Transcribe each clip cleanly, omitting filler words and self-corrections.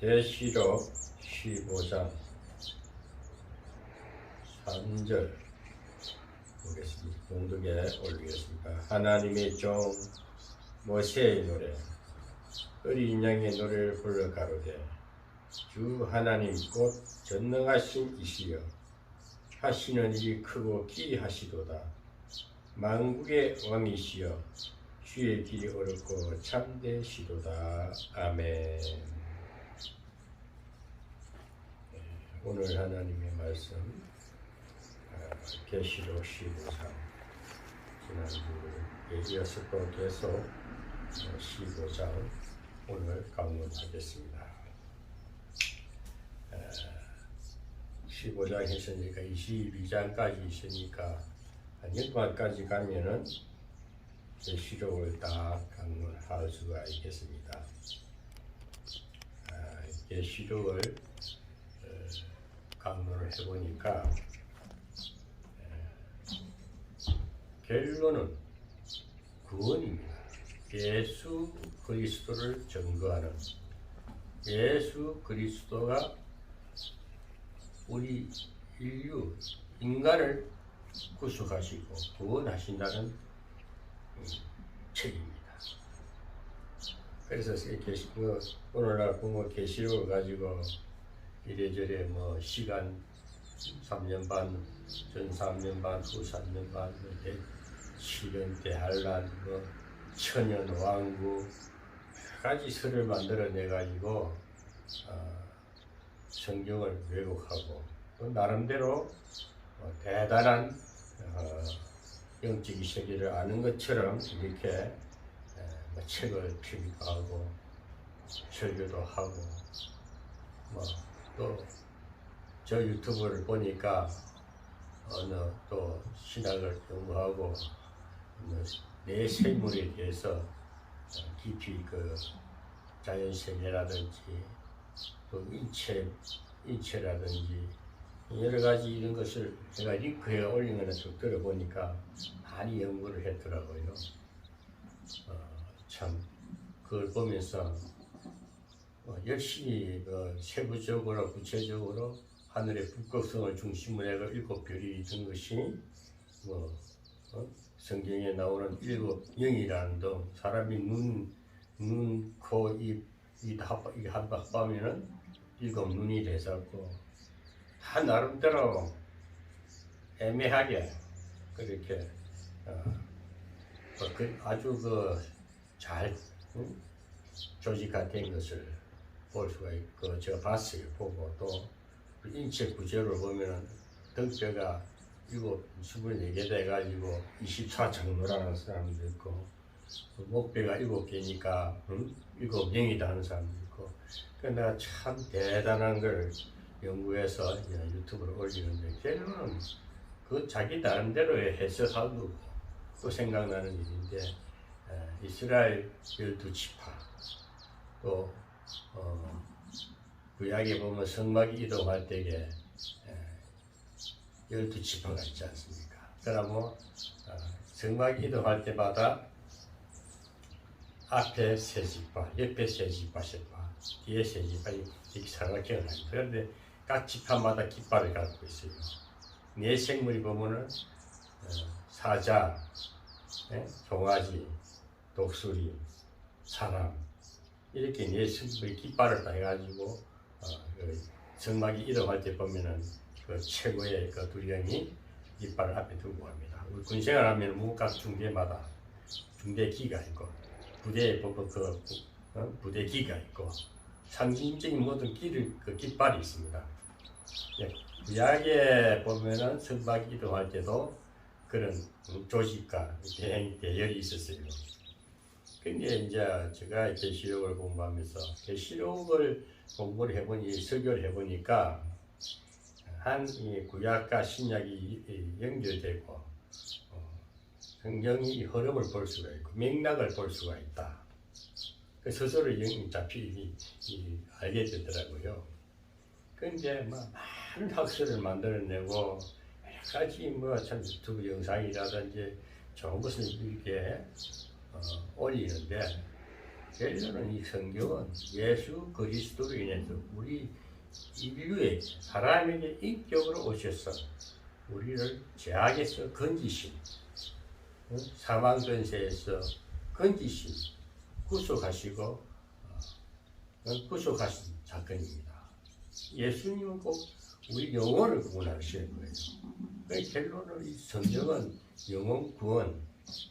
계시록 15장 3절 보겠습니다. 봉독에 올리겠습니다. 하나님의 종 모세의 노래, 어린 양의 노래를 불러 가로되, 주 하나님 곧 전능하신 이시여, 하시는 일이 크고 기이하시도다. 만국의 왕이시여, 주의 길이 옳고 참되시도다. 아멘. 오늘 하나님의 말씀 계시록 15장, 지난주에 이어서 또 계속 15장 오늘 강론하겠습니다. 15장 했으니까 22장까지 있으니까 한 연말까지 가면은 계시록을 다 강론할 수가 있겠습니다. 계시록을 강론을 해보니까 결론은 구원입니다. 예수 그리스도를 증거하는, 예수 그리스도가 우리 인류, 인간을 구속하시고 구원하신다는 책입니다. 그래서 오늘날 보면 계시록을 가지고 이래저래 뭐 시간 3년 반, 전 3년 반, 후 3년 반, 이렇게 시련 대환란, 뭐 천연 왕국 여러 가지 설을 만들어내 가지고 성경을 왜곡하고 또 나름대로 대단한 영적인 세계를 아는 것처럼 이렇게 책을 필기하고 설교도 하고 또 저 유튜브를 보니까 어느 또 신학을 연구하고 내 생물에 대해서 깊이 그 자연 세계라든지 또 인체라든지 여러 가지 이런 것을 제가 링크에 올린 거는 쭉 들어보니까 많이 연구를 했더라고요. 참 그걸 보면서 열심히 세부적으로 구체적으로 하늘의 북극성을 중심으로 해서 7별이 있던 것이 성경에 나오는 7영이라는 등 사람이 눈, 코, 입, 이게 합하면은 7눈이 돼서고 다 나름대로 애매하게 그렇게 아주 잘 조직화된 것을 볼 수가 있고, 제가 봤어요. 보고 또 인체 구조를 보면은 등뼈가 24개 돼가지고 24장로라는 사람도 있고, 목뼈가 7개니까 7영이다 하는 사람도 있고, 그러니까 내가 참 대단한 걸 연구해서 유튜브를 올리는데, 걔는 그 자기 나름대로의 해석하고 또 생각나는 일인데, 이스라엘 12지파, 또 구약에 보면 성막이 이동할 때에 12지파가 있지 않습니까? 그러면 성막이 이동할 때마다 앞에 3지파, 옆에 3지파, 뒤에 3지파 이렇게 삼각형을 합니다. 그런데 각 지파마다 깃발을 갖고 있어요. 네 생물이 보면은 사자, 송아지, 독수리, 사람, 이렇게 네 생물이 깃발을 다 해가지고 성막이 이동할 때 보면은 그 최고의 그 두령이 깃발을 앞에 두고 갑니다. 군생활 하면 각 중대마다 중대기가 있고, 부대에 보면 부대기가 있고, 상징적인 모든 깃발이 있습니다. 구약에 보면은 성막 이동할 때도 그런 조직과 대열이 있었어요. 근데 이제 제가 계시록을 공부하면서 계시록을 공부를 해보니, 설교를 해보니까 한 구약과 신약이 연결되고 성경이 흐름을 볼 수가 있고 맥락을 볼 수가 있다. 그 스스로 잡히 알게 되더라고요. 그런데 많은 학설을 만들어내고 여러 가지 참 유튜브 영상이라든지 좋은 것을 이렇게 올리는데, 결론은 이 성경은 예수 그리스도로 인해서 우리 인류의 사람에게 인격으로 오셔서 우리를 죄악에서 건지신, 사망 권세에서 건지신, 구속하시고 구속하신 사건입니다. 예수님은 꼭 우리 영혼을 구원하시는 거예요. 그 결론은 이 성경은 영혼 구원,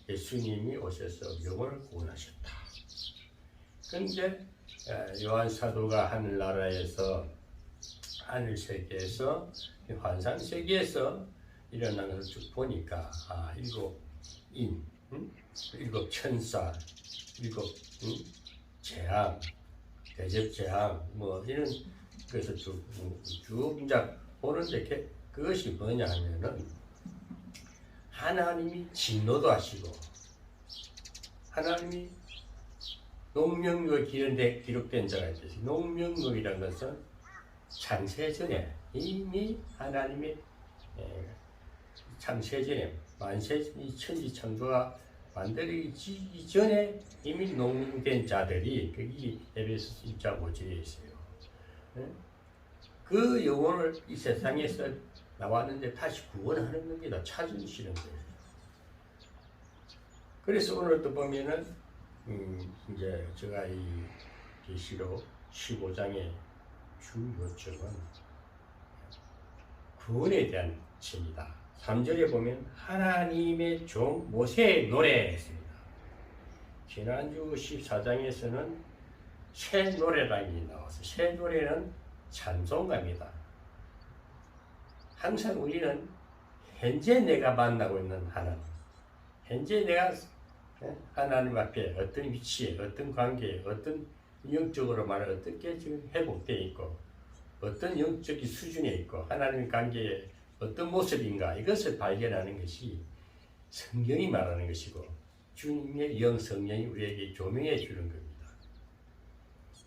예수님이 오셔서 영혼을 구원하셨다. 그런데 요한 사도가 하늘나라에서, 하늘 세계에서, 환상 세계에서 일어난 것을 쭉 보니까 일곱 인, 일곱 천사, 일곱 재앙, 대접 재앙 이런 것을 쭉 이제 보는데, 그것이 뭐냐 하면은 하나님이 진노도 하시고, 하나님이 농명록에 기록된 자가 있어요. 농명록이라는 것은 창세전에 이미 하나님의 창세전에 만세 천지 창조가 만들어지기 이전에 이미 농된 자들이 거기 에베소서 1장 5절에 있어요. 그 영혼을 이 세상에서 나왔는데 다시 구원하는 겁니다. 찾으시는 거예요. 그래서 오늘 또 보면은 이제 제가 이 계시록 15장의 주 요점은 구원에 대한 책이다. 3절에 보면 하나님의 종 모세의 노래했습니다. 지난주 14장에서는 새 노래라는 게 나왔어요. 새 노래는 찬송가입니다. 항상 우리는 현재 내가 만나고 있는 하나님, 현재 내가 하나님 앞에 어떤 위치에, 어떤 관계에, 어떤 영적으로 말하면 어떻게 지금 회복되어 있고, 어떤 영적인 수준에 있고, 하나님의 관계에 어떤 모습인가, 이것을 발견하는 것이 성경이 말하는 것이고, 주님의 영 성령이 우리에게 조명해 주는 겁니다.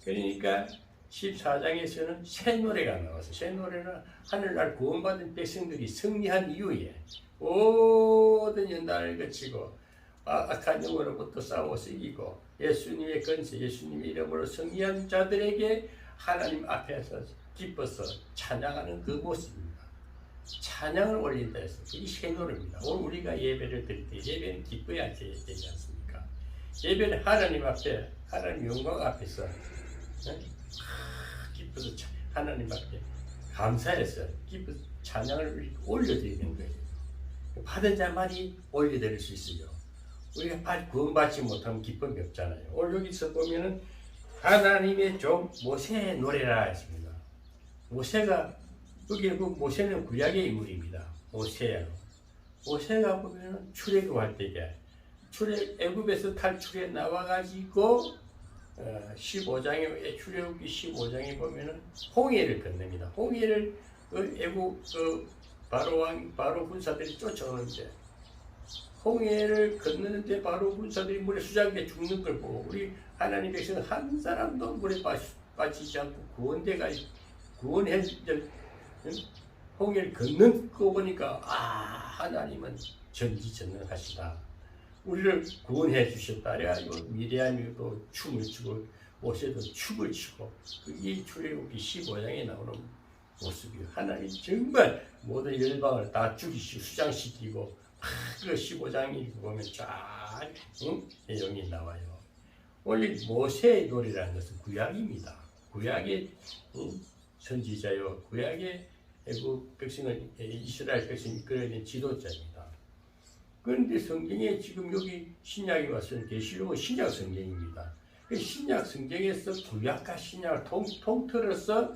그러니까 14장에서는 새 노래가 나와서, 새 노래는 하늘날 구원받은 백성들이 승리한 이후에 모든 연단을 거치고 악한 영으로부터 싸워서 이기고 예수님의 권세, 예수님의 이름으로 승리한 자들에게 하나님 앞에서 기뻐서 찬양하는 그 모습입니다. 찬양을 올린다 해서 이 새 노래입니다. 오늘 우리가 예배를 드릴 때 예배는 기뻐야 되지 않습니까? 예배는 하나님 앞에, 하나님 영광 앞에서 기뻐서 하나님 앞에 감사해서 기뻐서 찬양을 올려드리는 거예요. 받은 자만이 올려드릴 수 있어요. 우리가 구원받지 못하면 기쁨이 없잖아요. 오늘 여기서 보면은 하나님의 종 모세의 노래라 했습니다. 모세가, 여기 모세는 구약의 인물입니다. 모세가 보면은 출애굽할 때에 애굽에서 탈출해 나와가지고 15장에 출애굽기 15장에 보면은 홍해를 건넙니다. 홍해를 애굽 바로 군사들이 쫓아오는데, 홍해를 건너는데 바로 군사들이 물에 수장돼 죽는 걸 보고 우리 하나님 백성은 한 사람도 물에 빠지지 않고 구원해 홍해를 건넌 거 보니까 하나님은 전지전능하시다. 우리를 구원해 주셨다. 그래가지고 미리암이 또 춤을 추고 모세도 춤을 추고 이 출애굽기 15장에 나오는 모습이에요. 하나님 정말 모든 열방을 다 죽이시고 수장시키고 그 15장이 보면 쫙 내용이 나와요. 원래 모세의 노래라는 것은 구약입니다. 구약의 선지자요, 구약의 애국 백성을 이스라엘 백성이 이끌어낸 지도자입니다. 그런데 성경에 지금 여기 신약이 왔을 때 계시록은 신약 성경입니다. 신약 성경에서 구약과 신약을 통틀어서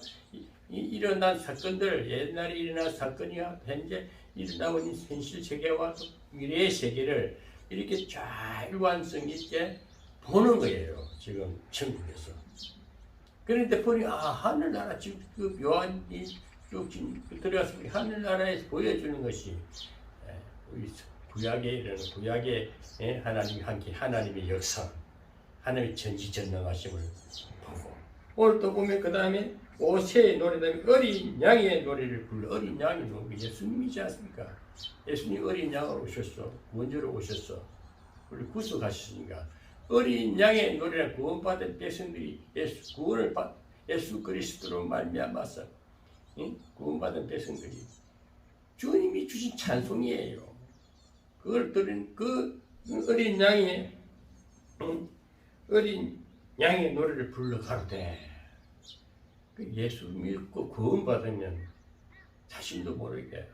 일어난 사건들, 옛날에 일어난 사건이야 현재 일어나고 있는 현실 세계와 미래의 세계를 이렇게 잘 일관성 있게 보는 거예요. 지금 천국에서. 그런데 보니 하늘나라 지금 그 요한이 쭉 들어가서 하늘나라에서 보여주는 것이 우리 구약에 이르는 구약의 하나님이 함께 하나님의 역사, 하나님의 전지전능하심을 보고 오늘 또 보면 그 다음에 오새의 노래다음에 어린 양의 노래를 불러. 어린 양의 노래 예수님이지 않습니까? 예수님 어린 양으로 오셨어. 구원주로 오셨어. 우리 구속하셨으니까 어린 양의 노래를 구원받은 백성들이 예수 그리스도로 말미암아서 구원받은 백성들이 주님이 주신 찬송이에요. 그걸 들은 그 어린 양의 노래를 불러 가로되 예수 믿고 구원받으면 자신도 모르게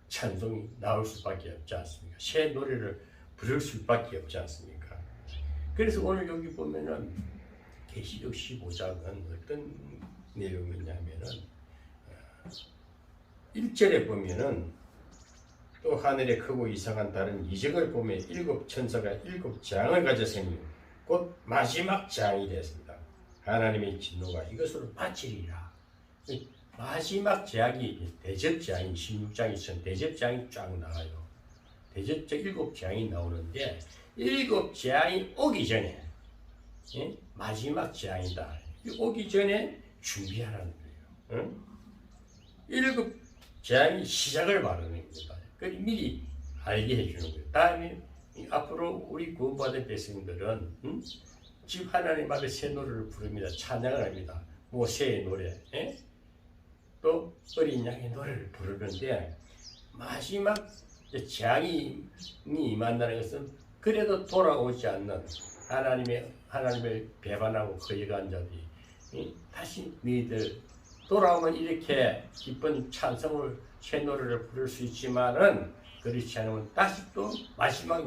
찬송이 나올 수밖에 없지 않습니까? 새 노래를 부를 수밖에 없지 않습니까? 그래서 오늘 여기 보면은 계시록 15장은 어떤 내용이냐면은 1절에 보면은 또 하늘에 크고 이상한 다른 이적을 보며 7 천사가 7 재앙을 가졌으니 곧 마지막 재앙이 되었습니다. 하나님의 진노가 이것으로 바치리라. 마지막 재앙이 대접재앙이 16장이 대접재앙이 쫙 나와요. 대접재 7 재앙이 나오는데 7 재앙이 오기 전에 마지막 재앙이다. 오기 전에 준비하라는 거예요. 7 재앙이 시작을 말하는 겁니다. 미리 알게 해주는 거예요. 다음에 앞으로 우리 구원받은 백성들은 집 하나님 앞에 새 노래를 부릅니다. 찬양을 합니다. 모세의 노래, 또 어린 양의 노래를 부르는데 마지막 재앙이 임한다는 것은 그래도 돌아오지 않는 하나님을 배반하고 거역한 자들이 다시 너희들 돌아오면 이렇게 기쁜 찬송을 새 노래를 부를 수 있지만은 그렇지 않으면 다시 또 마지막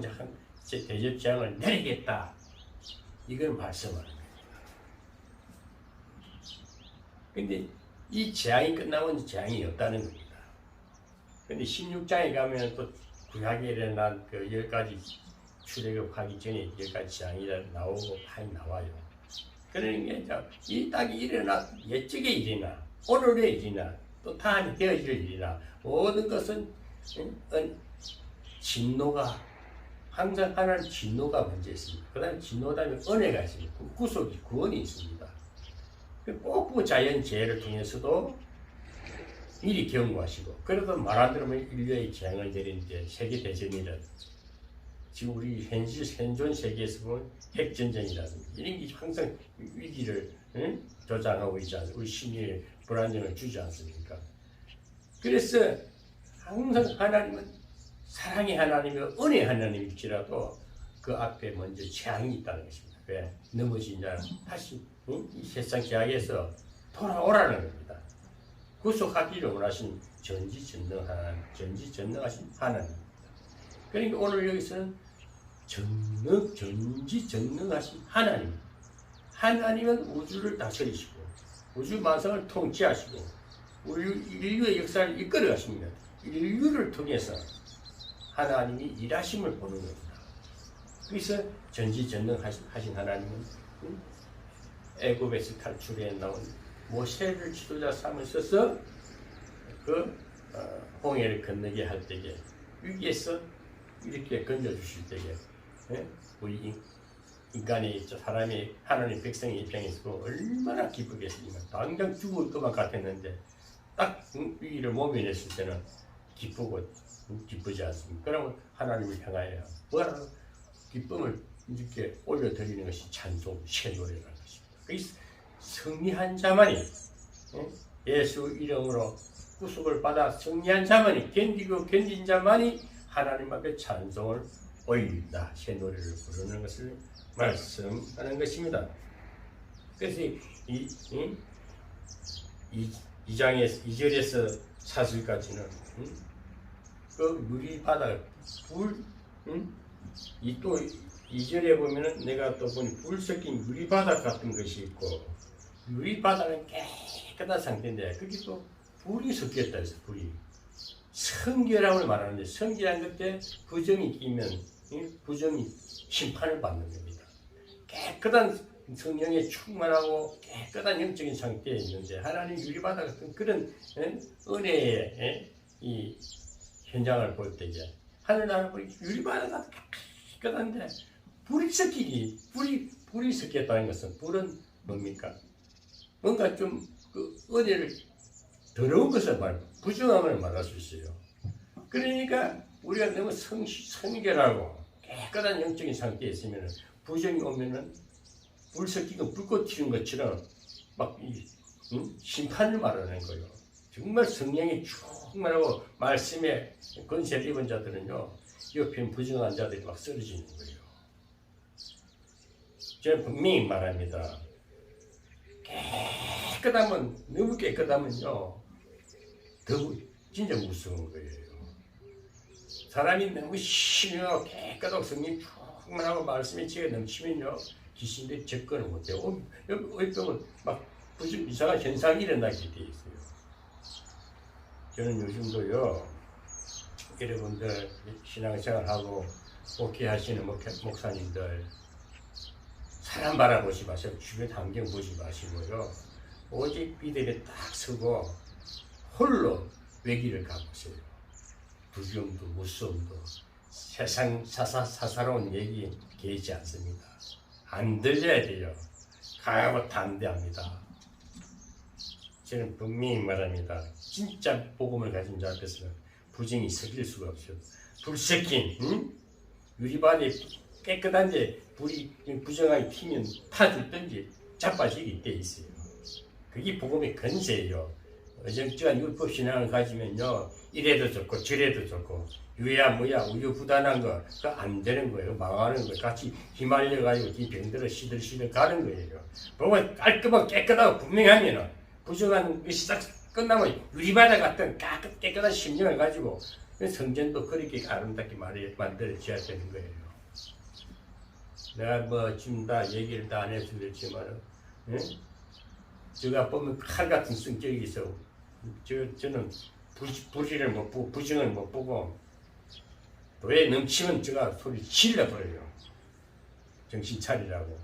대접 재앙을 내리겠다. 이걸 말씀하는 겁니다. 근데 이 재앙이 끝나면 재앙이 없다는 겁니다. 근데 16장에 가면 또 구약에 일어난 그 10가지 출애굽하기 전에 10가지 재앙이 나오고 많이 나와요. 그러니까 이 딱이 일어나 예측의 일이나 오늘의 일이나 또 다음에 되어질 일이나 모든 것은 진노가 항상 하나님 진노가 먼저 있습니다. 그 다음에 진노 다음에 은혜가 있습니다. 구속이 구원이 있습니다. 꼭 그 자연재해를 통해서도 미리 경고하시고 그래도 말 안 들으면 인류의 재앙을 내리는데 세계대전이라 지금 우리 현존 세계에서 보면 핵전쟁이라든지 이런 게 항상 위기를 조장하고 있지 않습니까? 우리 심리에 불안정을 주지 않습니까? 그래서 항상 하나님은 사랑의 하나님이고 은혜의 하나님일지라도 그 앞에 먼저 재앙이 있다는 것입니다. 왜? 넘어진 자는 다시 이 세상 죄악에서 돌아오라는 겁니다. 구속하기를 원하신 전지전능하신 하나님입니다. 그러니까 오늘 여기서는 전지전능하신 하나님. 하나님은 우주를 다스리시고 우주 만상을 통치하시고 인류의 역사를 이끌어 가십니다. 인류를 통해서 하나님이 일하심을 보는 겁니다. 그래서 전지전능하신 하나님은 애굽에서 탈출해 나온 모세를 지도자 삼으셔서 그 홍해를 건너게 할 때에 위기에서 이렇게 건져주실 때에 우리 인간의 사람이 하나님 백성의 입장에서 얼마나 기쁘겠습니까? 당장 죽을 것만 같았는데 딱 위기를 모면했을 때는 기쁘지 않습니까? 그러면 하나님을 향하여 뭐라고 기쁨을 이렇게 올려드리는 것이 찬송, 새 노래라는 것입니다. 그래서 승리한 자만이 예수 이름으로 구속을 받아 승리한 자만이 견딘 자만이 하나님 앞에 찬송을 올린다. 새 노래를 부르는 것을 말씀하는 것입니다. 그래서 이 2절에서 4절까지는 그 물이 바다 또 2절에 보면은 내가 또 보니 불 섞인 물이 바다 같은 것이 있고 물이 바다는 깨끗한 상태인데 거기 또 불이 섞였다 해서 불이 성결함을 말하는데 성결한 것에 부정이 끼면 부정이 심판을 받는 겁니다. 깨끗한 성령에 충만하고 깨끗한 영적인 상태에 있는데 하나님 유리바다 같은 그런 은혜의 이 현장을 볼 때에 하늘나라 보니 유리바다가 깨끗한데 불이 섞이니 뿔이 섞였다는 것은 뿔은 뭡니까? 뭔가 좀 어디를 더러운 것을 부정함을 말할 수 있어요. 그러니까 우리가 너무 성결하고 깨끗한 영적인 상태에 있으면 부정이 오면은 불 섞이고 불꽃 튀는 것처럼 막 심판을 말하는 거예요. 정말 성령이 충만하고 말씀에 권세를 입은 자들은요, 옆에 부정한 자들이 막 쓰러지는 거예요. 저는 분명히 말합니다. 깨끗하면, 너무 깨끗하면요, 더 진짜 무서운 거예요. 사람이 너무 신하고 깨끗하고 성령 충만하고 말씀이 지어 넘치면요, 귀신들이 접근을 못해요. 어디 보면 막 이상한 현상이 일어나게 돼 있어요. 저는 요즘도요, 여러분들 신앙생활하고 목회하시는 목사님들 사람 바라보지 마세요. 주변 환경 보지 마시고요. 오직 비대에 딱 서고 홀로 외길을 가보세요. 두려움도 무서움도 세상 사사로운 얘기 계지 않습니다. 안 들려야 돼요. 강하고 담대합니다. 저는 분명히 말합니다. 진짜 복음을 가진 자 앞에서는 부정이 섞일 수가 없어요. 불 섞인 유리바닥에 깨끗한데 불이 부정하게 튀면 타죽든지 자빠지게 돼 있어요. 그게 복음의 권세예요. 어정쩡한 율법 신앙을 가지면요, 이래도 좋고 저래도 좋고 유야 뭐야 우유부단한 거 그거 안 되는 거예요. 망하는 거 같이 휘말려 가지고 이 병들어 시들시들 가는 거예요. 복음은 깔끔하고 깨끗하고 분명하면은 부정한 것이 딱 끝나면 유리바다 같은 깨끗한 심령을 가지고 성전도 그렇게 아름답게 만들어져야 되는 거예요. 내가 뭐 지금 다 얘기를 다 안 해서 그렇지만, 제가 보면 칼 같은 성격이 있어. 저는 부지를 못 보고, 부정을 못 보고, 왜 넘치면 제가 소리 질러버려요. 정신 차리라고.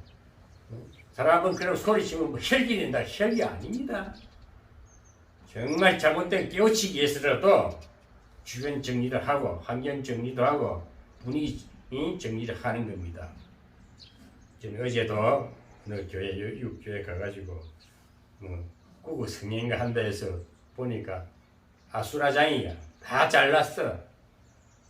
사람은 그런 소리 치면 뭐 혈기 된다. 혈기 아닙니다. 정말 잘못된 깨우치기 위해서라도 주변 정리를 하고, 환경 정리도 하고, 분위기 정리를 하는 겁니다. 저는 어제도 교회 육교회 가가지고 구구 성행가 한다 해서 보니까 아수라장이야. 다 잘났어.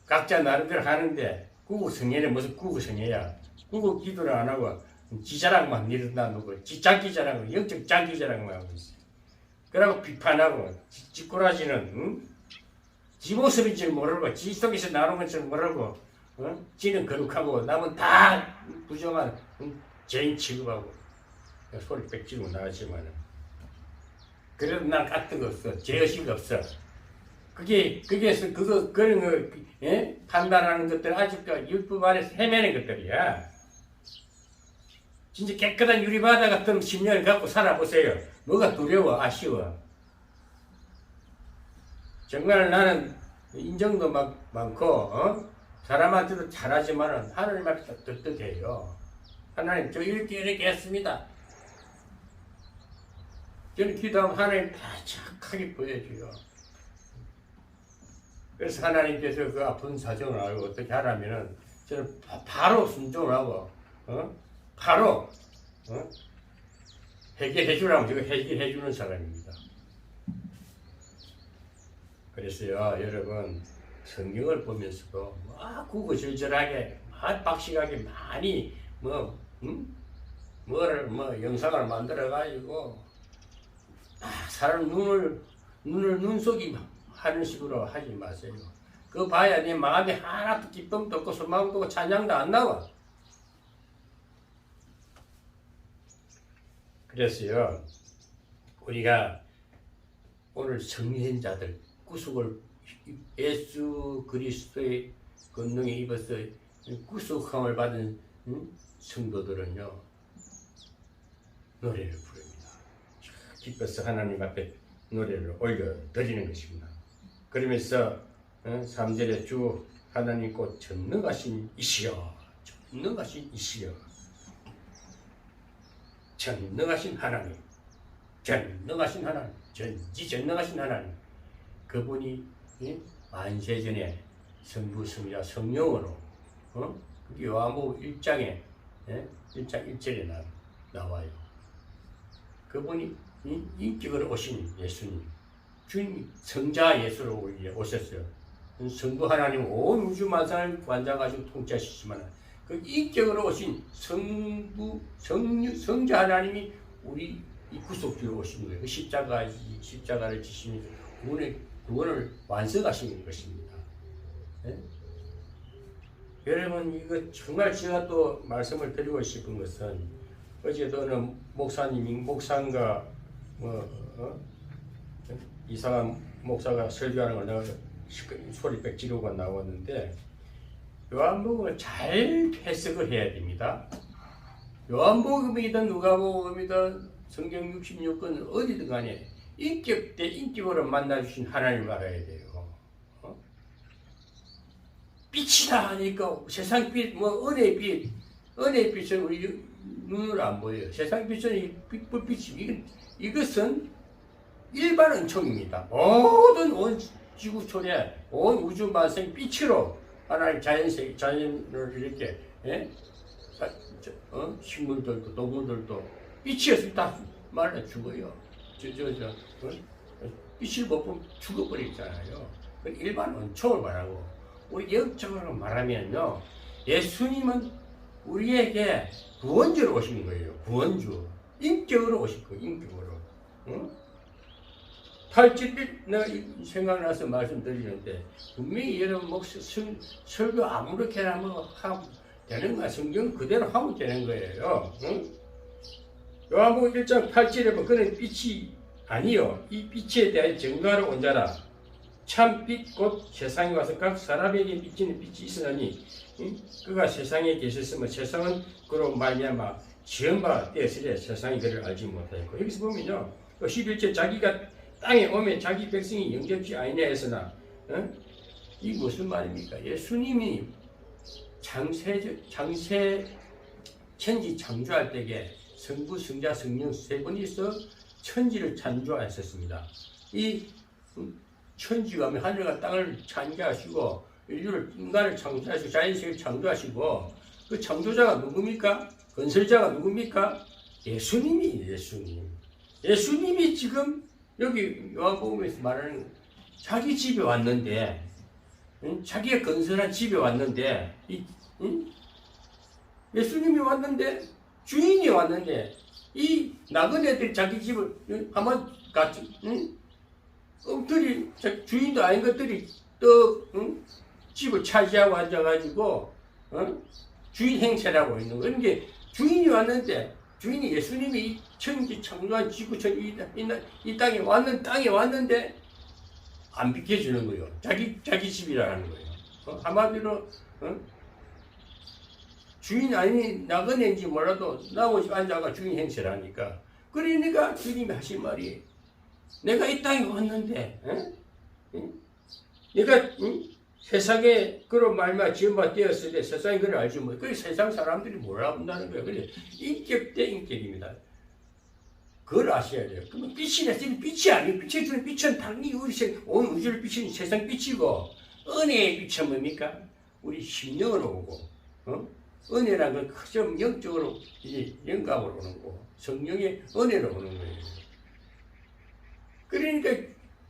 각자 나름대로 하는데 구구 성행은 무슨 구구 성행이야. 구구 기도를 안 하고 지 자랑만 이런다 놓고 지 자기 자랑, 영적 자기 자랑만 하고 있어. 그러고 비판하고 찌꼬라지는 지 모습인 줄 모르고 지 속에서 나오는 것처럼 모르고 지는 거룩하고 남은 다 부정한 죄인 취급하고 소리 빽지고 나왔지만은 그래도 난 같은 거 없어. 죄의식 없어. 그런 거 판단하는 것들 아직도 율법 안에서 헤매는 것들이야. 진짜 깨끗한 유리바다 같은 심령을 갖고 살아보세요. 뭐가 두려워, 아쉬워. 정말 나는 인정도 많고 사람한테도 잘하지만은 하나님 앞에서 떳떳해요. 하나님 저 이렇게 했습니다. 저는 기도하면 하나님 다 착하게 보여줘요. 그래서 하나님께서 그 아픈 사정을 알고 어떻게 하라면은 저는 바로 순종을 하고 바로 해결해 주라면 제가 해결해 주는 사람입니다. 그래서요, 여러분 성경을 보면서도 막 구구절절하게 박식하게 많이 영상을 만들어 가지고 사람 눈속이 하는 식으로 하지 마세요. 그거 봐야 내 마음에 하나도 기쁨도 없고 소망도 없고 찬양도 안 나와. 그래서요, 우리가 오늘 성리된 자들 구속을 예수 그리스도의 권능에 입어서 구속함을 받은 성도들은요, 노래를 부릅니다. 기뻐서 하나님 앞에 노래를 올려드리는 것입니다. 그러면서 3절에 주 하나님 곧 전능하신 이시여, 전능하신 이시여, 전능하신 하나님, 전능하신 하나님, 전지전능하신 하나님, 그분이 만세전에 성부, 성자, 성령으로 요한복음 1장에 1장 1절에 나와요. 그분이 인격으로 오신 예수님, 주님, 성자 예수로 오셨어요. 성부 하나님 온 우주 만상을 관장하시고 통치하시지만 그 인격으로 오신 성자 하나님이 우리 이 구속주로 오신 거예요. 그 십자가를 지시는 구원을 완성하시는 것입니다. 네? 여러분, 이거 정말 제가 또 말씀을 드리고 싶은 것은, 어제도 어느 목사인가 이상한 목사가 설교하는 걸 내가 소리백 지르고 나왔는데, 요한복음을 잘 해석을 해야 됩니다. 요한복음이든 누가복음이든 성경 66권은 어디든 간에 인격 대 인격으로 만나주신 하나님을 알아야 돼요. 빛이다 하니까 세상 빛, 은혜의 빛은 우리 눈으로 안 보여요. 세상 빛은 이 불빛이, 이것은 일반 은총입니다. 모든 온 지구촌에 온 우주 만생 빛으로 하나님 자연을 이렇게, 식물들도 동물들도 빛이었으면 다 말라 죽어요. 빛을 못 보면 죽어버리잖아요. 일반 은총을 말하고, 우리 영적으로 말하면요, 예수님은 우리에게 구원주로 오신 거예요. 구원주. 인격으로 오신 거예요. 인격으로. 응? 8절 내가 생각나서 말씀드리는데, 분명히 여러분 설교 아무렇게나 하면 되는 거야. 성경 그대로 하면 되는 거예요. 응? 요한복음 1장 8절에 보면 그는 빛이 아니요, 이 빛에 대한 증거하러 온 자라. 참 빛 곧 세상에 와서 각 사람에게 비치는 빛이 있으나니 그가 세상에 계셨으면 세상은 그로 말미암아 지은 바 되었으되 세상이 그를 알지 못하였고, 여기서 보면요, 11절 자기가 땅에 오면 자기 백성이 영접지 아니냐 했으나, 이 무슨 말입니까? 예수님이 천지 창조할 때에 성부, 성자, 성령 세 분이서 천지를 창조하셨습니다. 이 천지가 하늘과 땅을 창조하시고 인간을 창조하시고 자연세계를 창조하시고, 그 창조자가 누굽니까? 건설자가 누굽니까? 예수님이 예수님이 지금 여기 요한복음에서 말하는 자기 집에 왔는데, 자기가 건설한 집에 왔는데, 예수님이 왔는데, 주인이 왔는데, 이 나그네들이 자기 집을 한번 같이 엉터리 주인도 아닌 것들이 또 집을 차지하고 앉아가지고 주인 행세라고 있는 거. 그러니까 주인이 왔는데, 주인이 예수님이 천지 창조한 지구촌 이 땅에 왔는데 안 비켜주는 거예요. 자기 집이라는 거예요. 한마디로 주인 아닌 나그네인지 몰라도 나머지 앉아가 주인 행세를 하니까, 그러니까 주님이 하신 말이, 내가 이 땅에 왔는데, 내가 세상에 그런 말만 지음바 되었을 때 세상이 그걸 알지 못해. 그래 세상 사람들이 몰라본다는 거예요. 그래 인격 대 인격입니다. 그걸 아셔야 돼요. 그러면 빛이 났으니 빛이 아니에요. 빛에 주는 빛은 당연히 우리 온 우주를 비치는 세상 빛이고, 은혜의 빛은 뭡니까? 우리 심령으로 오고, 은혜란 건 크점 영적으로 이제 영감으로 오는 거고, 성령의 은혜로 오는 거예요. 그러니까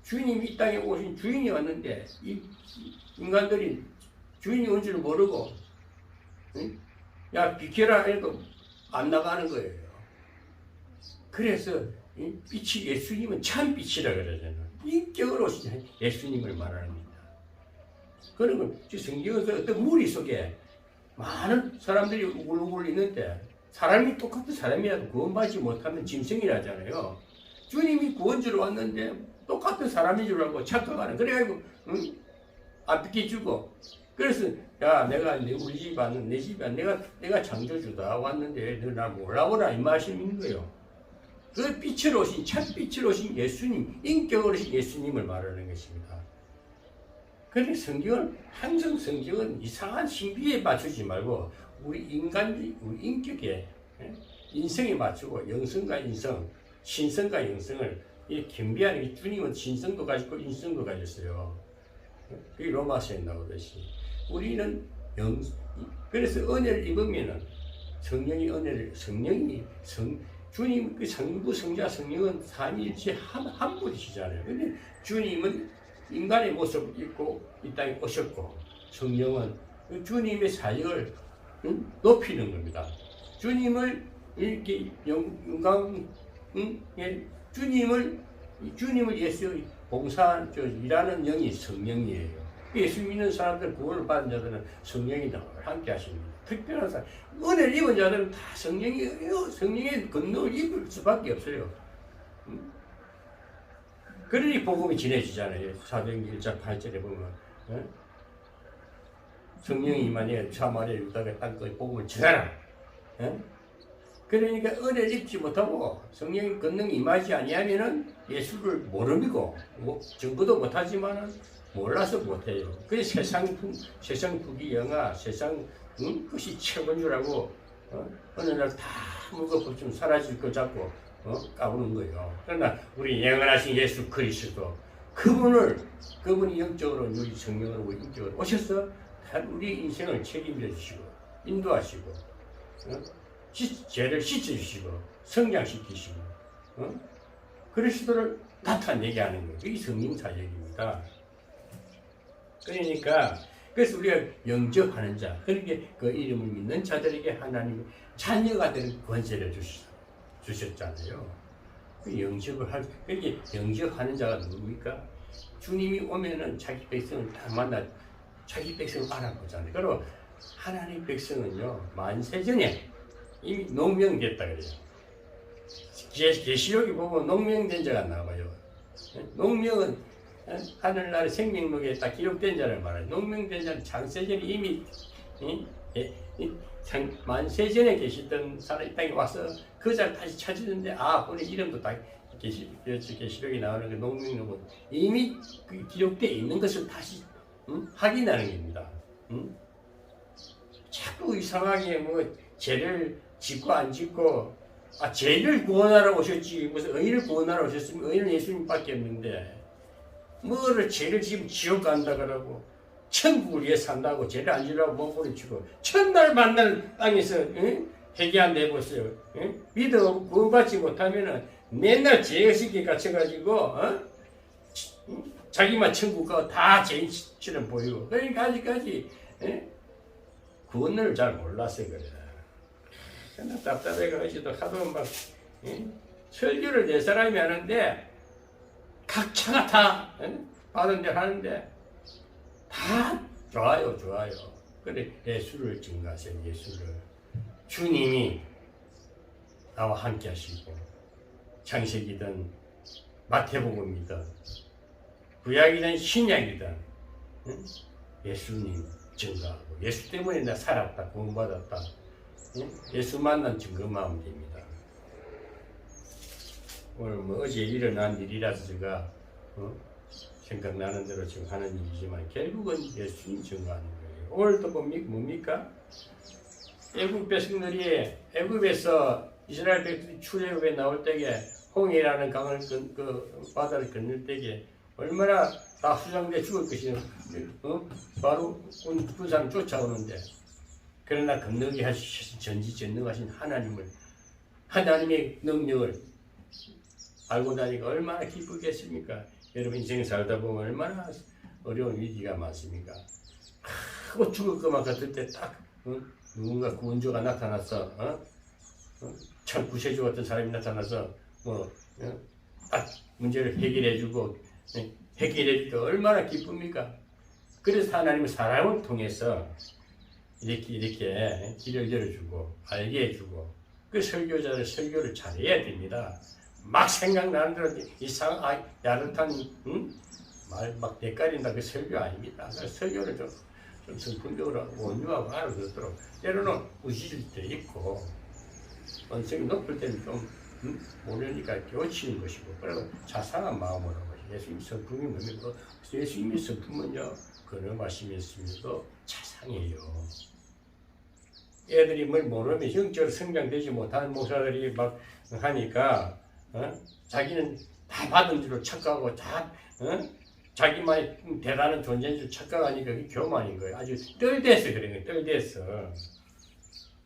주인이 이 땅에 오신 주인이 왔는데, 이 인간들이 주인이 온 줄 모르고, 야 비켜라 해도 안 나가는 거예요. 그래서 빛이, 예수님은 참 빛이라 그러잖아요. 인격으로 오신 예수님을 말합니다. 그러면 성경에서 어떤 무리 속에 많은 사람들이 우글우글 있는데, 사람이 똑같은 사람이라도 구원받지 못하면 짐승이라잖아요. 주님이 구원주로 왔는데 똑같은 사람인 줄 알고 착각하는, 그래가지고 안 비켜주고, 그래서 야 내가 우리 집 왔는 내 집이 내가 창조주다 왔는데 너 나 몰라보라 이 말씀인 거예요. 그 빛으로 오신 참 빛으로 오신 예수님, 인격으로 오신 예수님을 말하는 것입니다. 그런데 성경은 항상 성경은 이상한 신비에 맞추지 말고 우리 인격에, 인성에 맞추고 영성과 인성, 신성과 영성을, 이 겸비한 이 주님은 신성도 가지고 인성도 가졌어요. 그게 로마서에 나오듯이 우리는 그래서 은혜를 입으면은 성령이 은혜를 주님 그 성부 성자 성령은 삼위일체 한 분이시잖아요. 근데 주님은 인간의 모습을 입고 이 땅에 오셨고 성령은 그 주님의 사역을 높이는 겁니다. 주님을 이렇게 영광 주님을 예수 봉사 일하는 영이 성령이에요. 예수 믿는 사람들 구원을 받은 자들은 성령이 늘 함께 하십니다. 특별한 사람, 은혜를 입은 자들은 다 성령의 권능을 입을 수밖에 없어요. 그러니 복음이 진해지잖아요. 사도행전 1장 8절에 보면 성령이 임하니 사마리아 유다가 땅끝에 복음을 전하라. 그러니까 은혜를 입지 못하고 성령의 권능이 임하지 아니하면은 예수를 모르고 증거도 못하지만은 몰라서 못해요. 그래서 세상 부귀 영화, 세상 것이 최고인 줄 알고 어느 날 다 무겁고 사라질 거 잡고 까부는 거예요. 그러나 우리 영원하신 예수 그리스도 그분이 영적으로 우리 성령으로 인격으로 오셔서 우리 인생을 책임져 주시고 인도하시고 죄를 씻어주시고 성장시키시고 그리스도를 나타내게 하는 거예요. 그게 성령 사역입니다. 그러니까 그래서 우리가 영접하는 자, 그렇게 그 이름을 믿는 자들에게 하나님이 자녀가 되는 권세를 주셨잖아요. 그 영접을 그렇게 영접하는 자가 누굽니까? 주님이 오면은 자기 백성을 다 만나 자기 백성을 알아보잖아요. 그리고 하나님 백성은요 만세전에 이미 농명됐다 그래요. 계시록에 보면 농명된 자가 나와요. 농명은 하늘나라의 생명록에 딱 기록된 자를 말해요. 농명된 자는 창세전에 이미 만세전에 계시던 사람이 땅에 와서 그 자를 다시 찾았는데 본의 이름도 다 계시록에 나오는 그 농명록은 이미 그 기록되어 있는 것을 다시 확인하는 겁니다. 자꾸 이상하게 죄를 짓고 안 짓고 죄를 구원하러 오셨지 무슨 의를 구원하러 오셨으면 의는 예수님밖에 없는데 뭐를 죄를 지금 지옥 간다 그러고 천국을 위해 산다고 죄를 안 지으라고 몸부림치고 첫날 만날 땅에서 회개 안 내보세요. 믿어 구원받지 못하면은 맨날 죄의식에 갇혀가지고 자기만 천국 가고 다 죄인처럼 보이고 그러니까 아직까지 구원을 잘 몰라서 그래. 답답해가지고 하도 막 설교를 내 사람이 하는데 각자가 다 받은 데 하는데 다 좋아요. 그래 예수를 증거하세요. 예수를 주님이 나와 함께 하시고 창세기든 마태복음이든 구약이든 신약이든 예수님 증거하고 예수 때문에 나 살았다 구원받았다 예수 만난 증거만 하면 됩니다. 오늘 어제 일어난 일이라서 제가 생각나는 대로 지금 하는 일이지만 결국은 예수님 증거하는 거예요. 오늘도 뭡니까? 애국 백성들이 애국에서 이스라엘 백성들이 출애굽에 나올 때에 홍해라는 강을 바다를 건널 때에 얼마나 다 수장돼 죽을 것이냐 바로 군사를 쫓아오는데 그러나 건너게 하신 전지전능하신 하나님의 능력을 알고 나니까 얼마나 기쁘겠습니까? 여러분 인생 살다 보면 얼마나 어려운 위기가 많습니까? 크고 죽을 것만 같을 때 딱 누군가 구원주가 나타나서 참 구세주 같은 사람이 나타나서 딱 문제를 해결해주고 해결해줄 때 얼마나 기쁩니까? 그래서 하나님은 사람을 통해서 이렇게 길을 열어주고 알게 해주고 그 설교자를 설교를 잘해야 됩니다. 막 생각나는 대로 야릇한 말 막 대가린다 그 설교 아닙니다. 설교를 좀 성품적으로 온유하고 알아듣도록 때로는 우실 때 있고 언성이 높을 때는 좀 모르니까 교치는 것이고 그리고 자상한 마음으로 예수님 성품이 뭡니까? 예수님의 성품은요 근엄하시면서도 자상해요. 애들이 뭘 모르면 영적으로 성장되지 못하는 목사들이 막 하니까 자기는 다 받은 줄로 착각하고 자기만의 대단한 존재인 줄 착각하니까 그게 교만인 거예요. 아주 떨대서 그런 거예요. 떨대서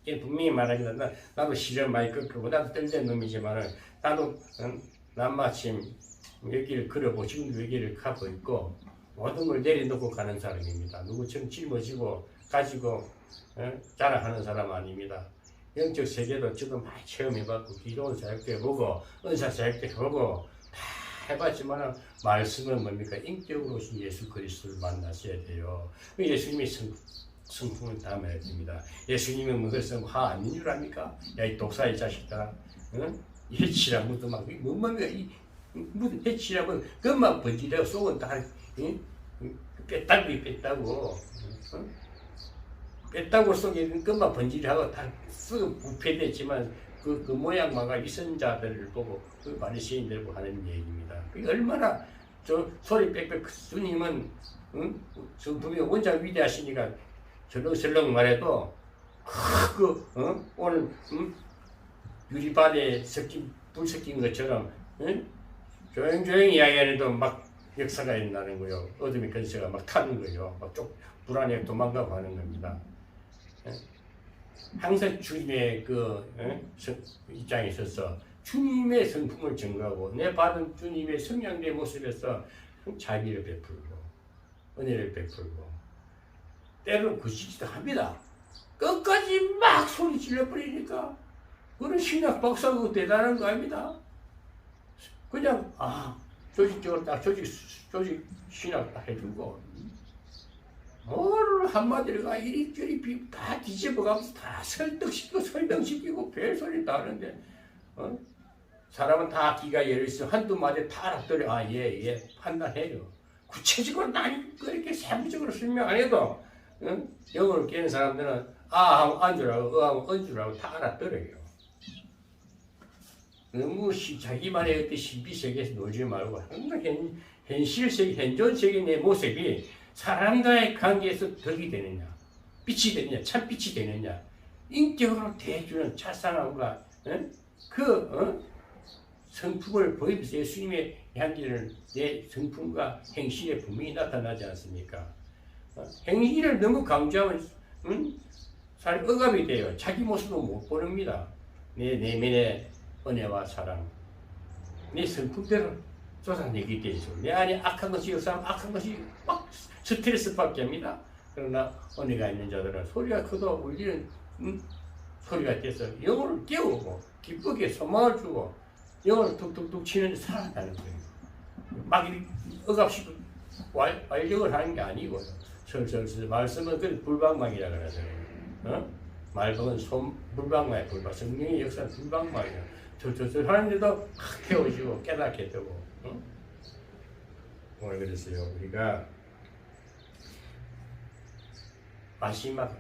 분명히 말합니다. 나도 시절 많이 겪고 나도 뜰된 놈이지만은 나도 남마침 여기를 걸어보고 지금도 여기를 가고 있고 모든 걸 내려놓고 가는 사람입니다. 누구처럼 짊어지고 가지고 자랑하는 사람 아닙니다. 영적 세계도 저도 많이 체험해봤고 기도원 사역도 해보고 은사 사역도 해보고 다 해봤지만 말씀은 뭡니까? 인격으로 오신 예수 그리스도를 만나셔야 돼요. 예수님이 성품을 담아야 됩니다. 예수님은 무엇을 화 아닌 줄 압니까? 야 이 독사의 자식들아, 해치라 무드막 뭐뭡니까? 이 무슨 해치라고 그것만 번지라고 속은 다 뺐다고 뺐다고 속에 그것만 번지라고 다 썩어 부패됐지만 그 모양만과 이선자들을 보고 그 바리새인들 보고 하는 얘기입니다. 얼마나 저 소리 빽빽 주님은 성품이 원장 위대하시니까 설렁설렁 말해도 오늘 유리바다에 불 섞인 것처럼 조용조용히 이야기하는데도 막 역사가 일어나는 거요. 어둠의 근세가 막 타는 거요. 막 불안해 도망가고 하는 겁니다. 항상 주님의 입장에 있어서 주님의 성품을 증거하고 내 받은 주님의 성령의 모습에서 자비를 베풀고 은혜를 베풀고 때로는 구시기도 합니다. 끝까지 막 소리 질러버리니까 그런 신학 박사고 대단한 거 아닙니다. 그냥 조직적으로 딱 조직 신학 딱 해주고 뭐를 한마디로 이리저리 다 뒤집어가면서 다 설명시키고 별소리 다 하는데 사람은 다 귀가 열려있어 한두 마디 다 알아들어. 예 판단해요. 구체적으로 난 그렇게 세부적으로 설명 안 해도 영어를 깨는 사람들은 하면 안주라고 하면 언주라고 다 알아들어요. 너무 자기만의 어떤 신비세계에서 놀지 말고 항상 현실세계, 현존세계 내 모습이 사람과의 관계에서 덕이 되느냐, 빛이 되느냐, 참빛이 되느냐, 인격으로 대해주는 자상함과 성품을 보이면서 예수님의 향기를 내 성품과 행실에 분명히 나타나지 않습니까? 행실을 너무 강조하면 사람이 억압이 돼요. 자기 모습을 못 보릅니다. 내 내면의 은혜와 사랑, 내 성품대로 쏟아내기 때문에 내 안에 악한 것이 역사하면 악한 것이 막 스트레스 받게 합니다. 그러나 은혜가 있는 자들은 소리가 커도 울리는 소리가 돼서 영혼을 깨우고 기쁘게 소망을 주고 영혼을 툭툭툭 치는데 살아나는 거예요. 막 억압시고 완력을 하는 게 아니고 설설설 말씀은 그 불방망이라 그러잖아요. 말복은 불방망이 불방 성령의 역사는 불방망이야. 절절절 하는데도 확 깨워지고 깨닫게 되고 오늘 그랬어요. 우리가 마지막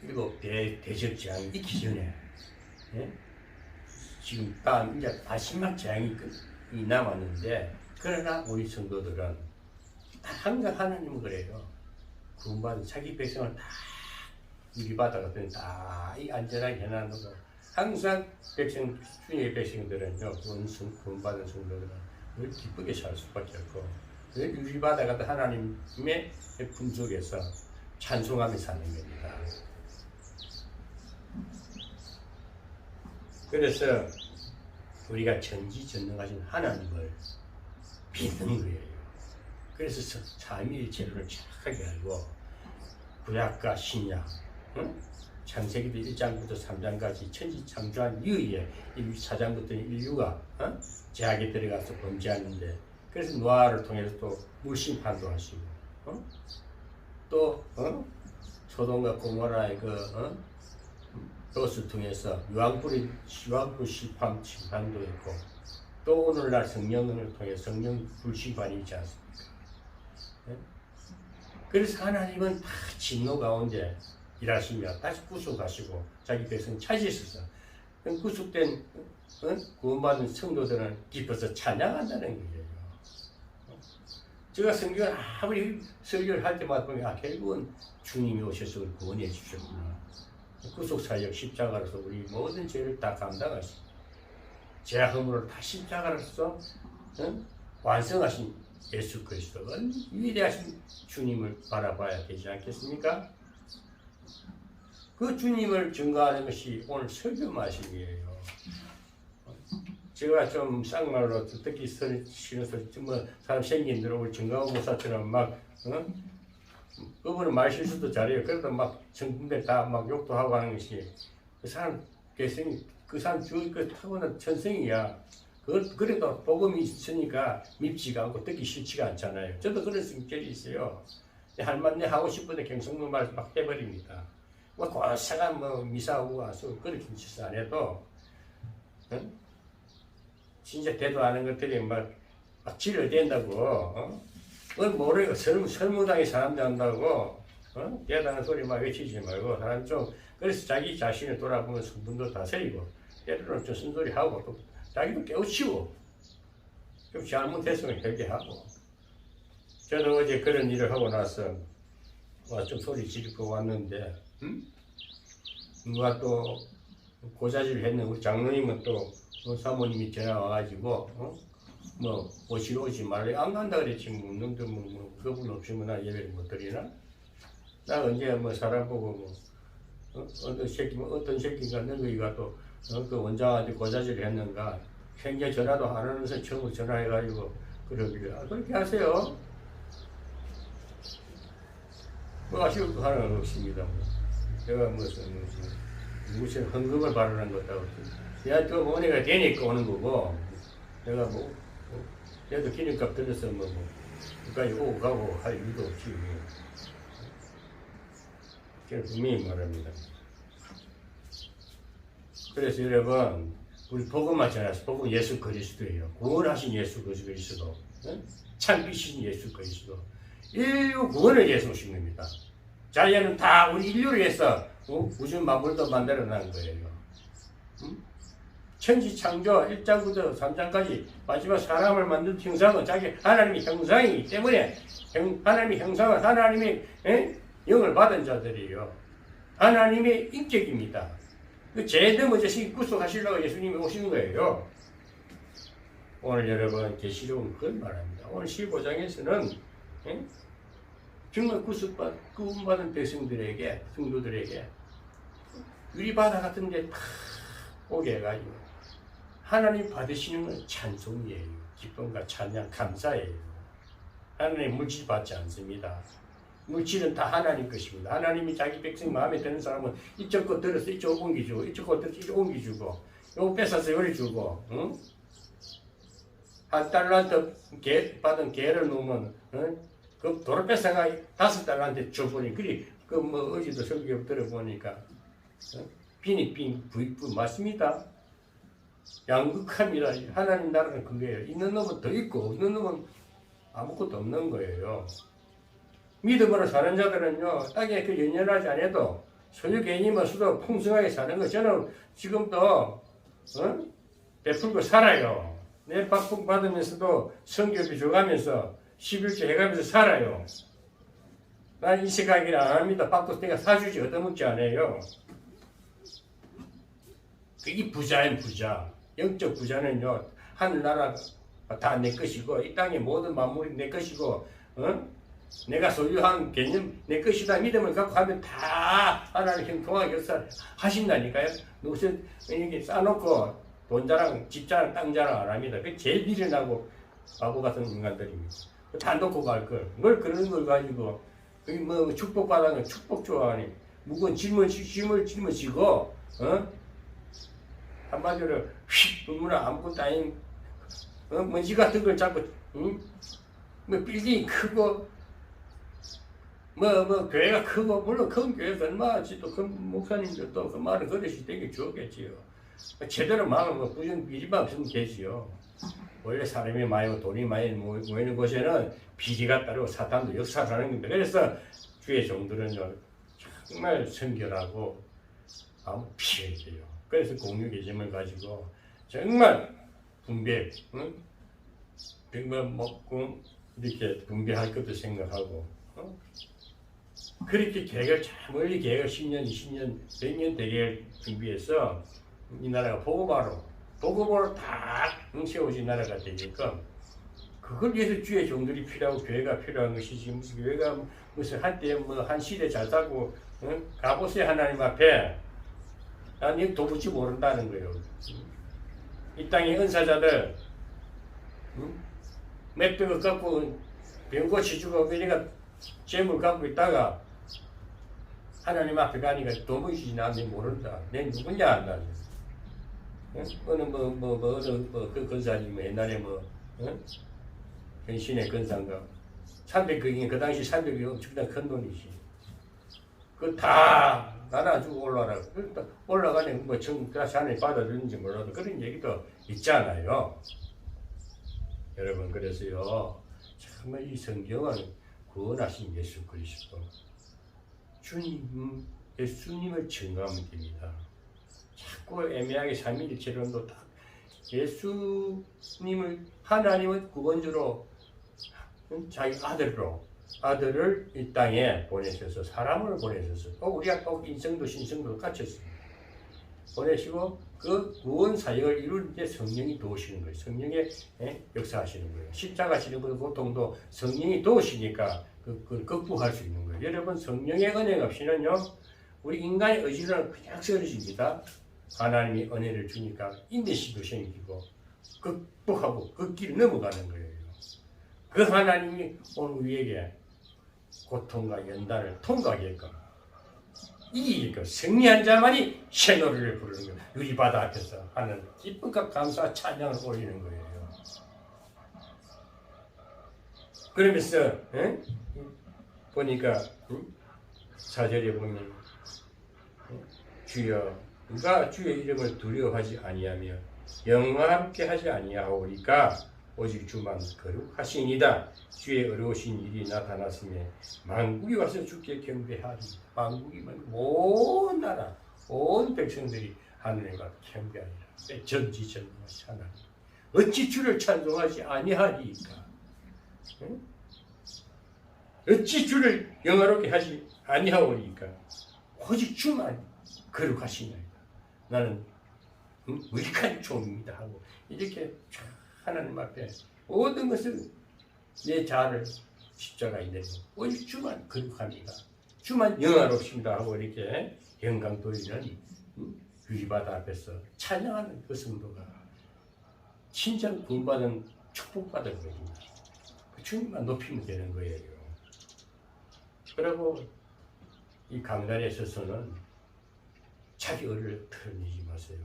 일곱 대접 재앙이 있기 전에 지금 이제 마지막 재앙이 남았는데 그러나 우리 성도들은 항상 하나님은 그래요. 구원받은 자기 백성을 다 유리바다가 다 안전하게 해놔놓고 항상 주님의 백성들은요, 구원받은 성도들은 늘 기쁘게 살 수밖에 없고 유리바다가 하나님의 품속에서 찬송하며 사는 겁니다. 그래서 우리가 전지전능하신 하나님을 믿는 거예요. 그래서 삼위일체를 정확하게 알고 구약과 신약, 창세기도 1장부터 3장까지 천지창조한 이후에 4장부터 인류가 제약에 들어가서 범죄하는데 그래서 노아를 통해서 또 물심판도 하시고 또 소돔과 고모라의 롯을 통해서 유황불 심판도 있고 또 오늘날 성령을 통해 성령 불심판이 있지 않습니까? 그래서 하나님은 다 진노 가운데 일하시며 다시 구속하시고 자기 백성 찾으셔서 구속된 구원받은 성도들은 기뻐서 찬양한다는 거예요. 제가 성경을 아무리 설교를 할 때마다 보면 결국은 주님이 오셔서 우리 구원해 주셨구나. 구속사역 십자가로서 우리 모든 죄를 다 감당하시고 죄악함으로 다 십자가로서 완성하신 예수 그리스도는 위대하신 주님을 바라봐야 되지 않겠습니까? 그 주님을 증거하는 것이 오늘 설교 말씀이에요. 제가 좀 쌍말로 듣기 싫어서 뭐 사람 생긴 대로 우리 증거하고 목사처럼 막 그분은 말 실수도 잘해요. 그래도 막 정분들 다 막 욕도 하고 하는 것이 그 사람 개성이 그 사람 그 타고난 천성이야. 그래도 복음이 있으니까 밉지가 않고 듣기 싫지가 않잖아요. 저도 그런 성격이 있어요. 할머니 하고 싶은데 경성도 말 막 해버립니다. 뭐 고사가 뭐 미사하고 와서 그렇게 짓을 안 해도 응? 진짜 대도 하는 것들이 막 지려댄다고 모르고 설무당에 사람들 한다고 대단한 소리 막 외치지 말고 사람 좀 그래서 자기 자신을 돌아보면 성분도 다스리고 때로는 좀 쓴소리 하고 또 자기도 깨우치고 좀 잘못했으면 회개하고 저도 어제 그런 일을 하고 나서 좀 소리 지르고 왔는데 누가 또 고자질을 했는 우리 장로님은 또 사모님이 전화 와가지고 뭐 오시러 오지 말래 안 간다 그랬지 뭐 놈들 뭐 그분 없으면 나 예배를 못 드리나 나 언제 뭐 사람 보고 뭐 어떤 새끼가 너희가 또 그 원장한테 고자질을 했는가 생전 전화도 안 하면서 처음 전화해가지고 그러길래 그렇게 하세요 뭐 아쉬울 거 하나는 없습니다 뭐. 제가 무슨 헌금을 바라는 것도 내가 또 은혜가 되니까 오는 거고 내가 얘도 기름값 들여서 여기까지 오고 가고 할 이유도 없지 제가 분명히 말합니다. 그래서 여러분 우리 복음만 전해서 복음 예수 그리스도예요. 구원하신 예수 그리스도 참비신 예수 그리스도 인류 구원을 위해서 오신 겁니다. 자기는 다 우리 인류를 위해서 우주 만물도 만들어 난 거예요. 천지 창조 1장부터 3장까지 마지막 사람을 만든 형상은 자기 하나님의 형상이기 때문에 하나님의 형상은 하나님의 영을 받은 자들이에요. 하나님의 인격입니다. 그 죄됨을 구속하시려고 예수님이 오신 거예요. 오늘 여러분 계시록은 그걸 말합니다. 오늘 15장에서는 정말 구원받은 백성들에게 성도들에게 유리바다 같은 데 다 오게 해가지고 하나님 받으시는 건 찬송이에요. 기쁨과 찬양, 감사예요. 하나님 물질 받지 않습니다. 물질은 다 하나님 것입니다. 하나님이 자기 백성 마음에 드는 사람은 이쪽 것 들어서 이쪽 옮기주고 이쪽 것 들어서 이쪽 옮기주고 요거 뺏어서 요리 주고 한 달란트 받은 개를 놓으면 그 도로 뺏어가 5달란트 줘버리니 그리 어제도 설교 들어보니까 빈이 부익부 맞습니다. 양극합니다. 하나님 나라는 그거예요. 있는 놈은 더 있고 없는 놈은 아무것도 없는 거예요. 믿음으로 사는 자들은요 땅에 그 연연하지 않아도 소유 개인이면서도 풍성하게 사는 거 저는 지금도 베풀고 살아요. 내 박풍 받으면서도 성교비 줘가면서 11조 해가면서 살아요. 난 이 생각을 안 합니다. 밥도 내가 사주지 얻어먹지 않아요. 그게 부자인 부자. 영적 부자는요 하늘나라 다 내 것이고 이 땅의 모든 만물이 내 것이고 내가 소유한 개념 내 것이다 믿음을 갖고 하면 다 하나님 형통하게 역사를 하신다니까요. 무슨 이렇게 싸놓고 돈 자랑, 집 자랑, 땅 자랑 안 합니다. 그게 제일 미련하고 바보 같은 인간들입니다. 다 놓고 갈 걸. 뭘 그런 걸 가지고 그게 뭐 축복받아는 축복 좋아하니 무거운 짐을 지고 한마디로 휙 얼마나 아무것도 아닌 먼지 같은 걸 잡고 뭐 빌딩이 크고 뭐 교회가 크고 물론 큰 교회가 얼마지 또 큰 목사님들도 그 말을 그릇이 되게 좋겠지요. 제대로 마음은 뭐 부정 비리만 없으면 되지요. 원래 사람이 많이 돈이 많이 모이는 곳에는 비리가 따르고 사탄도 역사를 하는 겁니다. 그래서 주의 종들은요 정말 성결하고 아무 피해야 돼요. 그래서 공유 개념을 가지고 정말 분배, 정말 먹고 이렇게 분배할 것도 생각하고 그렇게 계획을 참 멀리 계획을 10년, 20년, 100년 되게 준비해서 이 나라가 보고바로 다 세워진 나라가 되게끔 그걸 위해서 주의 종들이 필요하고 교회가 필요한 것이지. 무슨 교회가 무슨 한때 뭐 한 시대 잘 살고 가보세요 하나님 앞에. 나는 도무지 모른다는 거예요. 이 땅의 은사자들 맷병을 갖고 병 고쳐주고 우리가 재물 갖고 있다가 하나님 앞에 가니까 도무지 나는 모른다. 내 누구냐 안다. 어느 그 근사님 옛날에 현신의 근사인가 300억이 그 당시 300억이 엄청난 큰 돈이지. 그 다 나눠주고 올라라. 올라가니 다시 하나님 받아주는지 몰라도 그런 얘기도 있잖아요. 여러분 그래서요 정말 이 성경은 구원하신 예수 그리스도 주님 예수님을 증거하면 됩니다. 자꾸 애매하게 삼위일체론도 다 예수님을 하나님은 구원주로 자기 아들을 이 땅에 보내셔서 사람을 보내셔서 우리가 꼭 인성도 신성도 갖췄습니다. 보내시고 그 구원 사역을 이루는데 성령이 도우시는 거예요. 성령의 역사하시는 거예요. 십자가 지는 그 고통도 성령이 도우시니까 그걸 극복할 수 있는 거예요. 여러분 성령의 은혜 없이는요 우리 인간의 의지는 그냥 쓰러집니다. 하나님이 은혜를 주니까 인내심도 생기고 극복하고 그 길을 넘어가는 거예요. 그 하나님이 오늘 우리에게 고통과 연단을 통과하게끔 이기게끔 승리한 자만이 새 노래를 부르는 거예요. 유리바다 앞에서 하는 기쁨과 감사와 찬양을 올리는 거예요. 그러면서 보니까 4절에 보면 주여 누가 주의 이름을 두려워하지 아니하며 영과 함께 하지 아니하오리까 오직 주만 거룩하시니이다. 주의 어려우신 일이 나타났으며 만국이 와서 주께 경배하리. 만국이 온 나라 온 백성들이 하늘에 가서 경배하리라. 전지전능하시 하나님 어찌 주를 찬송하지 아니하리이까. 어찌 주를 영화롭게 하지 아니하오리이까. 오직 주만 거룩하시니이다. 나는 무익한 종입니다 하고 이렇게 하나님 앞에 모든 것을 내 자아를 십자가에 내리고 오직 주만 거룩합니다. 주만 영화롭습니다 하고 이렇게 영광 돌리는 유리바다 앞에서 찬양하는 그 성도가 진정 구원받은 축복받은 겁니다. 그 주님만 높이면 되는 거예요. 그리고 이 강단에 서서는 자기 의를 털어내지 마세요.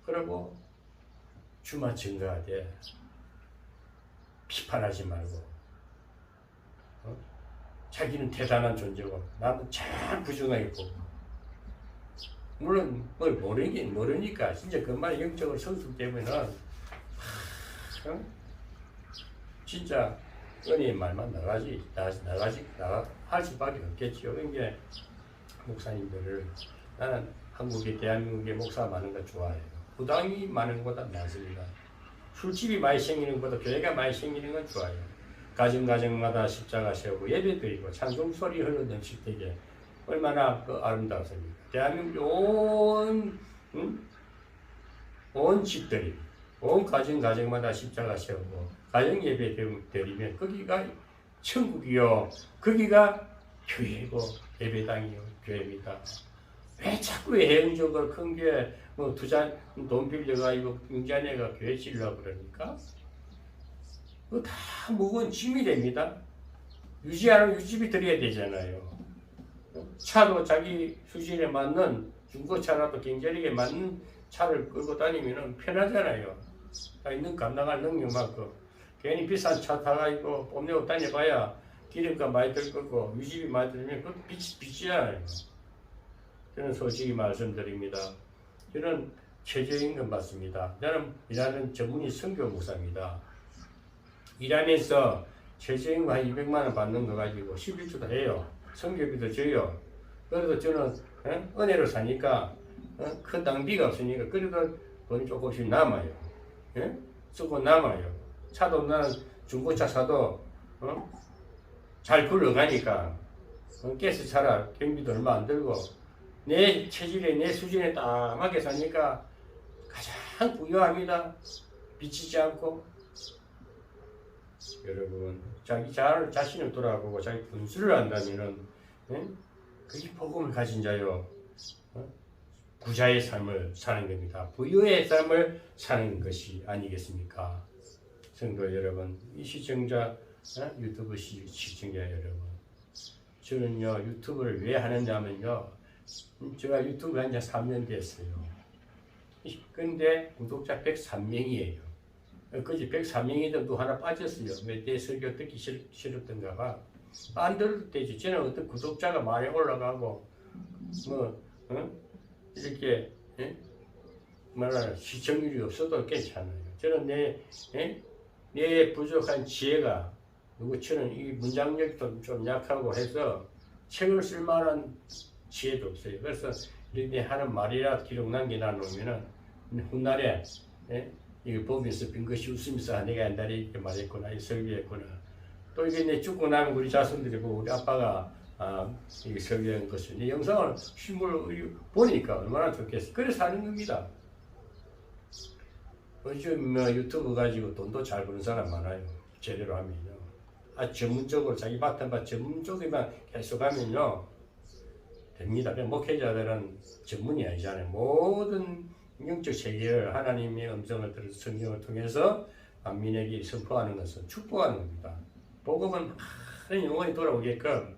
그리고 주만 증거하되 비판하지 말고 자기는 대단한 존재고 나는 참 부정하게 보고 물론 뭘 모르니까 진짜 그만 영적으로 성숙 되면은 진짜 은혜의 말만 할 수밖에 없겠죠. 그러니까 목사님들을 나는 한국에 대한민국에 목사 많은 거 좋아해요. 부당이 많은 것보다 낫습니다. 술집이 많이 생기는 것보다 교회가 많이 생기는 건 좋아요. 가정마다 십자가 세우고 예배드리고 찬송 소리 흘러넘칠 때에 얼마나 아름답습니까? 대한민국 온 집들이 온 가정마다 십자가 세우고 가정 예배 드리면 거기가 천국이요. 거기가 교회고 예배당이요. 교회입니다. 왜 자꾸 해영적으로 큰 게 돈 빌려가지고 빙자네가 교회 지으려고 그러니까? 그거 다 무거운 짐이 됩니다. 유지하는 유지비 드려야 되잖아요. 차도 자기 수준에 맞는 중고차라도 경제력에 맞는 차를 끌고 다니면 편하잖아요. 있는 감당할 능력만큼. 괜히 비싼 차 타가지고 뽐내고 다녀봐야 기름값 많이 들 거고 유지비 많이 들면 그것도 빚이잖아요. 저는 솔직히 말씀드립니다. 저는 최저임금 받습니다. 저는 일하는 전문의 선교 목사입니다. 일하면서 최저임금 한 200만 원 받는 거 가지고 11주도 해요. 선교비도 줘요. 그래도 저는 은혜로 사니까 큰 낭비가 없으니까 그래도 돈이 조금씩 남아요. 쓰고 남아요. 차도 나는 중고차 사도 잘 굴러가니까 가스 차라 경비도 얼마 안 들고 내 체질에 내 수준에 딱 맞게 사니까 가장 부유합니다. 비치지 않고 여러분 자기 자신을 돌아보고 자기 분수를 안다면은 그게 복음을 가진 자요. 부자의 삶을 사는 겁니다. 부유의 삶을 사는 것이 아니겠습니까? 성도 여러분, 이 시청자, 유튜브 시청자 여러분, 저는요 유튜브를 왜 하느냐면요, 제가 유튜브 한 지 3년 됐어요. 근데 구독자 103명이에요. 그지 103명인데 또 하나 빠졌어요. 내 설교 듣기 싫었던가 봐. 안 들어도 되지. 저는 어떤 구독자가 많이 올라가고 이렇게 시청률이 없어도 괜찮아요. 저는 내 부족한 지혜가 누구처럼 이 문장력도 좀 약하고 해서 책을 쓸 만한 지혜도 없어요. 그래서 이렇게 하는 말이라 기록 남겨놔 놓으면은 훗날에 이거 보면서 빙긋이 웃으면서 내가 옛날에 이렇게 말했구나, 이 설교했구나. 또 이게 내 죽고 나면 우리 자손들이 보고 우리 아빠가 이게 설교한 것을 이 영상을 실물을 보니까 얼마나 좋겠어. 그래서 하는 겁니다. 요즘 유튜브 가지고 돈도 잘 버는 사람 많아요. 제대로 하면요. 전문적으로 자기 맡은 바 전문적으로만 계속 하면요 됩니다. 목회자들은 전문이 아니잖아요. 모든 영적 세계를 하나님의 음성을 들어서 성경을 통해서 만민에게 선포하는 것은 축복하는 겁니다. 복음은 많은 영혼이 돌아오게끔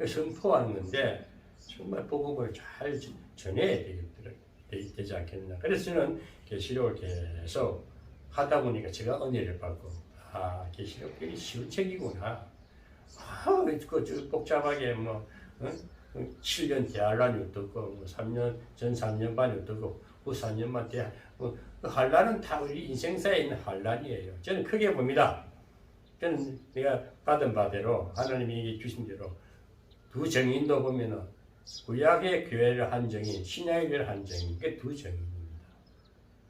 선포하는 건데 정말 복음을 잘 전해야 되지 않겠나. 그래서 저는 계시록을 계속 하다 보니까 제가 은혜를 받고 계시록이 쉬운 책이구나. 그 복잡하게 7년 대환란이 어떻고 3년 전 3년 반이 어떻고 후 4년만 환란은 다 우리 인생사에 있는 환란이에요. 저는 크게 봅니다. 저는 내가 받은 바대로 하나님이 주신 대로 두 정인도 보면은 구약의 교회를 한 정인, 신약의 교회를 한 정인, 그게 두 정인입니다.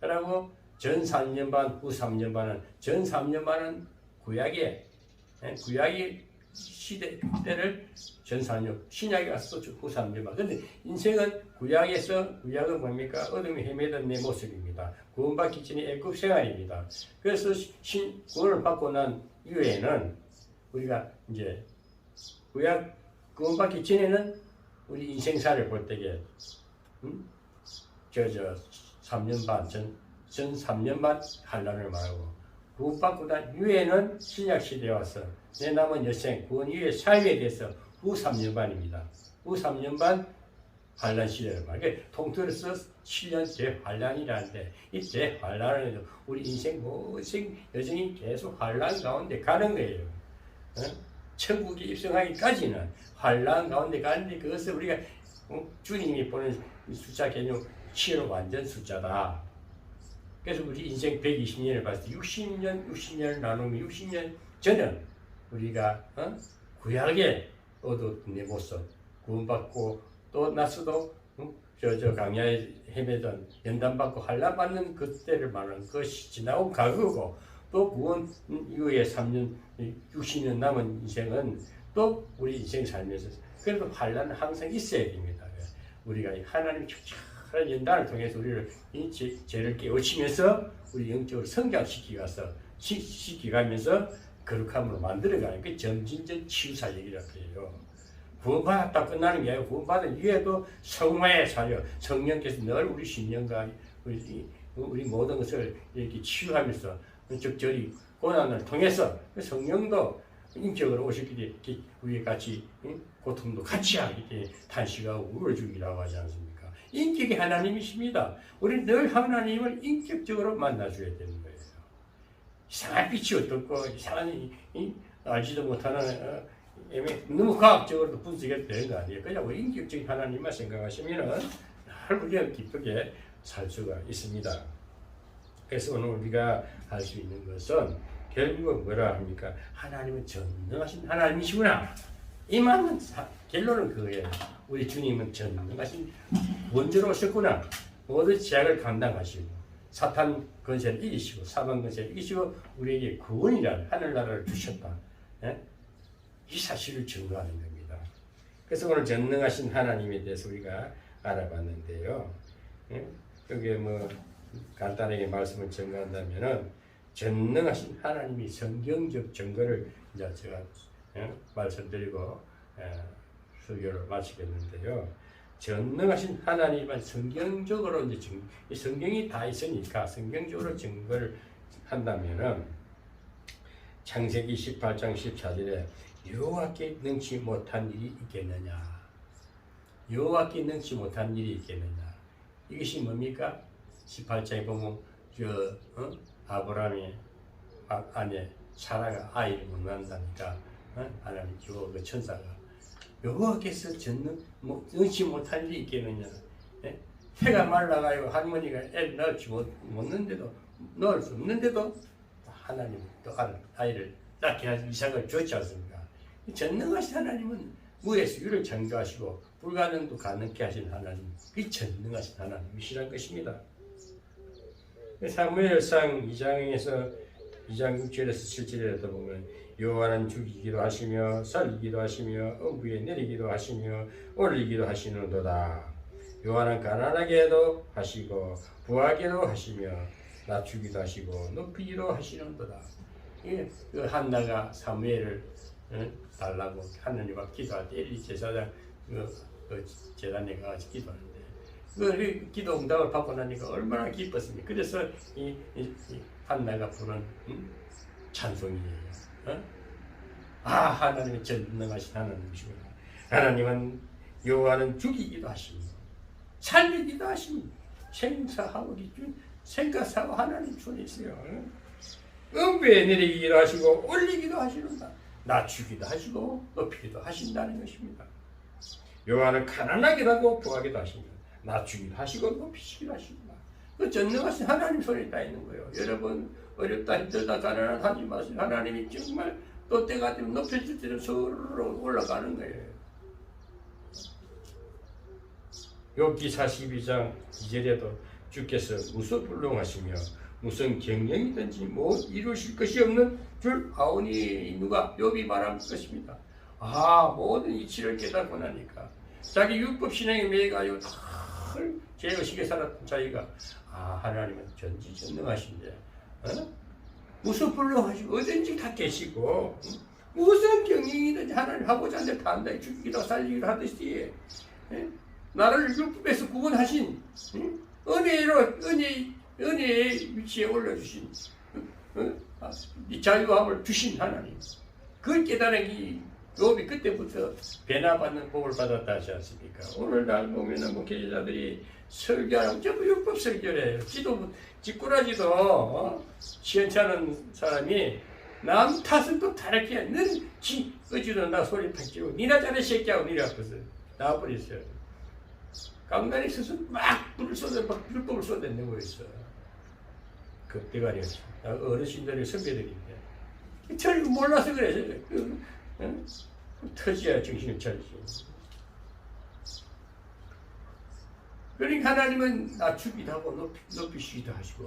그리고 전 3년 반, 후 3년 반은 전 3년 반은 구약의 시대를 전 4년, 신약에 가서 후 3년 반. 근데 인생은 구약은 뭡니까? 어둠에 헤매던 내 모습입니다. 구원받기 전에 애굽 생활입니다. 그래서 구원을 받고 난 이후에는 우리가 이제 구원받기 전에는 우리 인생사를 볼 때에 3년 반, 전 3년 반 환란을 말하고 구원받고 난 이후에는 신약 시대에 와서 내 남은 여생 구원 이후의 삶에 대해서 후 3년 반입니다. 후 3년 반 환란 시대를 말해. 통틀어서 7년 대환란이라는데 이 대환란은 우리 인생 모든 여정이 계속 환란 가운데 가는 거예요. 천국에 입성하기까지는 환란 가운데 가는데 그것을 우리가 주님이 보는 숫자 개념 7은 완전 숫자다. 그래서 우리 인생 120년을 봤을 때 60년을 나누면 60년 전은 우리가 구약에 얻은 내 모습 구원받고 또 나서도 강야에 헤매던 연단받고 환난받는 그때를 말하는 것이 지나온 과거고 또 구원 이후에 3년 60년 남은 인생은 또 우리 인생 살면서 그래도 환난은 항상 있어야 됩니다. 우리가 하나님 특별한 연단을 통해서 우리를 이 죄를 깨우치면서 우리 영적으로 성장시키가면서 거룩함으로 만들어가는 게 점진적 치유사 얘기라고 해요. 구원받았다 끝나는 게 아니고 구원받은 이후에도 성화의 사역, 성령께서 늘 우리 심령과 우리 모든 것을 이렇게 치유하면서 적절히 고난을 통해서 성령도 인격으로 오셨기 때문에 우리 같이 고통도 같이 하기 때문에 탄식하고 울어주기라고 하지 않습니까? 인격이 하나님이십니다. 우리 늘 하나님을 인격적으로 만나줘야 되는 거예요. 이상한 빛이 어떻고 이상한 알지도 못하는 너무 과학적으로도 분석이 되는 거 아니에요. 그냥 우리 인격적인 하나님만 생각하시면은 늘 우리가 기쁘게 살 수가 있습니다. 그래서 오늘 우리가 할 수 있는 것은 결국은 뭐라 합니까? 하나님은 전능하신 하나님이시구나. 이만은 결론은 그거예요. 우리 주님은 전능하신 원조로 오셨구나. 모든 제약을 감당하시고 사탄 권세를 이기시고 사망 권세를 이기시고 우리에게 구원이라는 하늘나라를 주셨다. 이 사실을 증거하는 겁니다. 그래서 오늘 전능하신 하나님에 대해서 우리가 알아봤는데요. 여기에 간단하게 말씀을 전가한다면은 전능하신 하나님이 성경적 증거를 이제 제가 말씀드리고 설교를 마치겠는데요. 전능하신 하나님은 성경적으로 이제 성경이 다 있으니까 성경적으로 증거를 한다면은 창세기 18장 14절에 여호와께 능치 못한 일이 있겠느냐? 여호와께 능치 못한 일이 있겠느냐? 이것이 뭡니까? 18장에 보면 아브라함의 아내 사라가 아이를 못 낳는다니까 하나님 그 천사가 여호와께서 능치 못한 일이 있겠느냐? 해가 말라가지고 할머니가 애를 낳지 못는데도 넣을 수 없는데도 하나님 또 아이를 낳게 하신 이삭을 줬지 않습니까? 전능하신 하나님은 무에서 유를 창조하시고 불가능도 가능케 하신 하나님, 그 전능하신 하나님이시란 것입니다. 사무엘상 2장에서 2장 6절에서 7절에도 보면 여호와는 죽이기도 하시며 살리기도 하시며 엄부에 내리기도 하시며 올리기도 하시는도다. 여호와는 가난하게도 하시고 부하게도 하시며 낮추기도 하시고 높이기도 하시는도다. 그 한나가 사무엘을 달라고 하나님 앞 기도할 때 엘리 제사장 그 제단에 가서 기도하는데 그 기도 응답을 받고 나니까 얼마나 기뻤습니까? 그래서 이 한나가 부른 찬송이에요. 하나님은 전능하신 하나님이시구나. 하나님은 여호와는 죽이기도 하시며 살리기도 하시며 생사하고 생각사고 하나님 손에 있어요. 음부에 내리기도 하시고 올리기도 하시는다. 낮추기도 하시고 높이기도 하신다는 것입니다. 여호와는 가난하기도 하고 부하기도 하십니다. 낮추기도 하시고 높이시기도 하십니다. 그 전능하신 하나님 손에 다 있는 거예요. 여러분 어렵다 힘들다 가난하다 하지 마세요. 하나님이 정말 또 때가 되면 높여줄 때는 서로 올라가는 거예요. 욥기 42장 2절에도 주께서 무소불능하시며 무슨 경영이든지 뭐 이루실 것이 없는 줄 아오니 누가 욥이 말한 것입니다. 모든 이치를 깨닫고 나니까 자기 율법 신앙에 매여가지고 다 죄의식에 살았던 자기가 하나님은 전지전능하신데 무소불능하시고 어딘지 다 계시고 무슨 경영이든지 하나님 하고자 하는 데 다 한다. 죽이기도 살리기도 하듯이 나를 율법에서 구원하신 은혜의 위치에 올려주신 자유함을 주신 하나님, 그걸 깨달은 욥이 그때부터 배나받는 복을 받았다 하지 않습니까? 오늘날 보면은 목회자들이 설교하고 전부 율법 설교래요. 뒷꾸라지도 시원찮은 사람이 남 탓은 또 다르게 해. 너는 어찌도 나 소리 탁지고 니나 잘해 새끼하고 니네 앞에서 나와버렸어요. 강단에 서서 막 불을 쏟아, 막 율법을 쏟아내고 있어. 그 대가리였어. 어르신들이 선배들인데. 절 몰라서 그래. 터져야 정신을 차리지. 그러니까 하나님은 낮추기도 하고 높이시기도 하시고,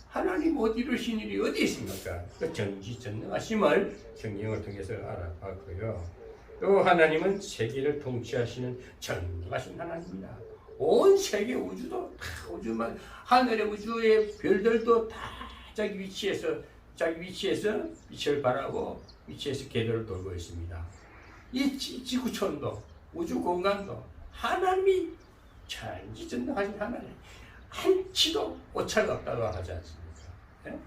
하나님 못 이루신 일이 어디 있습니까? 그 전지전능하심을 성경을 통해서 알아봤고요. 또 하나님은 세계를 통치하시는 전능하신 하나님입니다. 온 세계 우주도 다 우주만 하늘의 우주의 별들도 다 자기 위치에서 빛을 발하고 위치에서 궤도를 돌고 있습니다. 이 지구촌도 우주 공간도 하나님이 전지전능하신 하나님, 한치도 오차가 없다고 하지 않습니까? 네?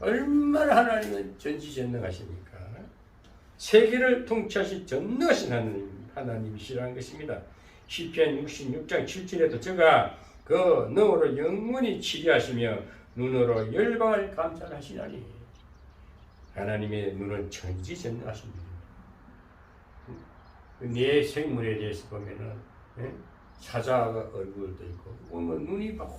얼마나 하나님은 전지전능하십니까? 세계를 통치하신 전능하신 하나님이시라는 것입니다. 시편 66장 7절에도 저가 그 능으로 영원히 치리하시며 눈으로 열방을 감찰하시나니, 하나님의 눈은 전지전능하십니다. 내 생물에 대해서 보면은 사자 얼굴도 있고 보면 눈이 막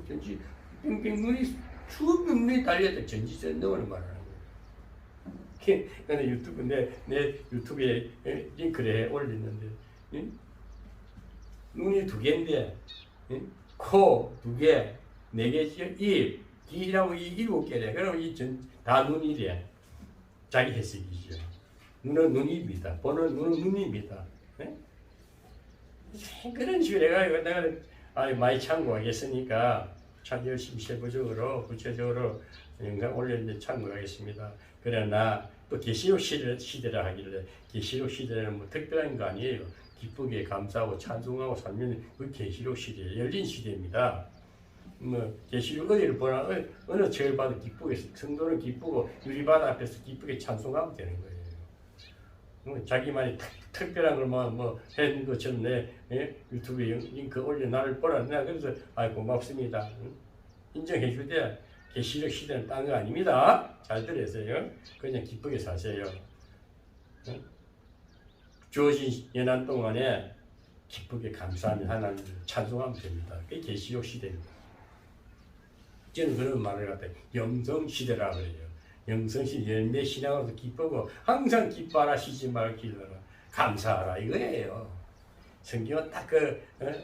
전지 빙빙 눈이 수백 눈이 달려도 전지전능을 말하는 거예요. 근데 내 유튜브에 링크를 해 올리는데 눈이 2개인데 코 2개, 4개죠. 입, 귀라고 7개래. 그럼 다 눈이래. 자기 해석이죠. 눈은 눈입니다. 보는 눈은 눈입니다. 네? 그런 식으로 내가 많이 참고하겠으니까 참 열심히 세부적으로 구체적으로 영상 올렸는데 참고하겠습니다. 그러나 또 계시록 시대라 하길래 계시록 시대는 뭐 특별한 거 아니에요. 기쁘게 감사하고 찬송하고 살면 그 계시록 시대 열린 시대입니다. 뭐 계시록 어디를 보나 어느 책을 봐도 기쁘게 성도는 기쁘고 유리바다 앞에서 기쁘게 찬송하면 되는 거예요. 뭐 자기만이 특별한 걸 뭐 했는 것처럼 내 유튜브에 링크 올려 나를 보라. 내가 그래서 고맙습니다. 인정해 줄 때 계시록 시대는 딴 거 아닙니다. 잘 들으세요. 그냥 기쁘게 사세요. 주어진 연한 동안에 기쁘게 감사하며 하나님을 찬송하면 됩니다. 그게 계시록 시대입니다. 저는 그런 말을 갖다 영성 시대라 그래요. 영성 시대 열매 신앙으로서 기쁘고 항상 기뻐하라 쉬지 말고 기도하라 감사하라 이거예요. 성경은 딱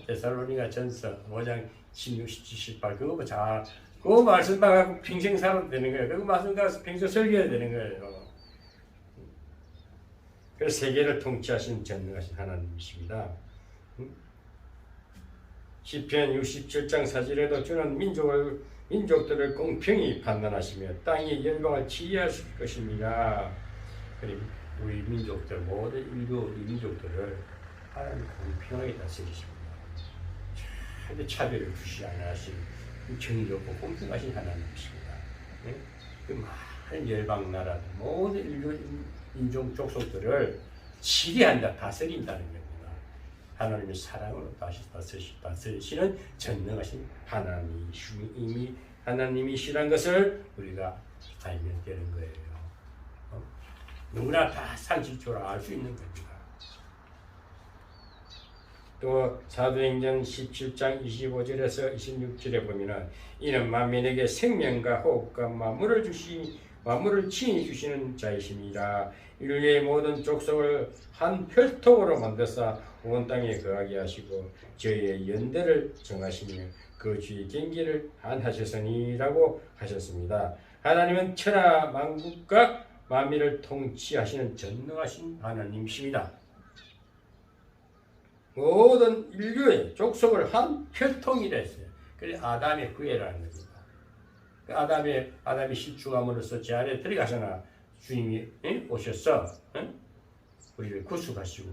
데살로니가 전서 5장 16, 17, 18 그거 잘 그 말씀 받고 평생 살아도 되는 거예요. 그 말씀 가서 평생 설교해야 되는 거예요. 그래서 세계를 통치하신 전능하신 하나님이십니다. 시편 67장 4절에도 주는 민족들을 공평히 판단하시며 땅의 열방을 치유하실 것입니다. 그리고 우리 민족들 모든 인류 우리 민족들을 하나님 공평하게 다스리십니다. 절대 차별을 주시 않으시고 정의롭고 공평하신 하나님이십니다. 그 많은 열방 나라 모든 인류 인종 족속들을 지배한다 다스린다는 겁니다. 하나님의 사랑으로 다시 다스리시는 전능하신 하나님이시란 것을 우리가 알면 되는 거예요. 누구나 다 상식적으로 알 수 있는 겁니다. 또 사도행전 17장 25절에서 26절에 보면은 이는 만민에게 생명과 호흡과 만물을 친히 주시는 자이십니다. 인류의 모든 족속을 한 혈통으로 만드사 온 땅에 거하게 하시고 저희의 연대를 정하시며 그 주의 경계를 안하셨으니라고 하셨습니다. 하나님은 천하 만국과 만민을 통치하시는 전능하신 하나님이십니다. 모든 인류의 족속을 한 혈통이라 했어요. 그래서 아담의 후예라는 겁니다. 아담이 실추함으로써 제 안에 들어가서나 주님이 오셔서 우리를 구속하시고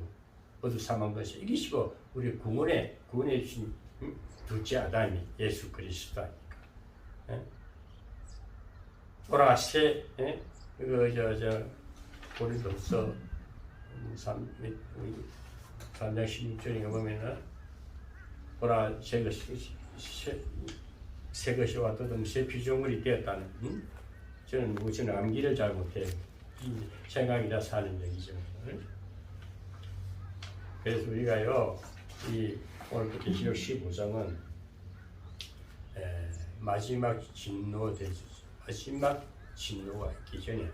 모두 사망 것을 이기시고 우리 구원해 주신 둘째 아담이 예수 그리스도니까. 보라세 고린도서 3장 16절에 보면은 보라 새 것이 왔거든 새 피조물이 되었다는 저는 무슨 암기를 잘 못해요. 생각이 다 사는 얘기죠. 그래서 우리가요 오늘부터 계시록 15장은 마지막 진노가 있기 전에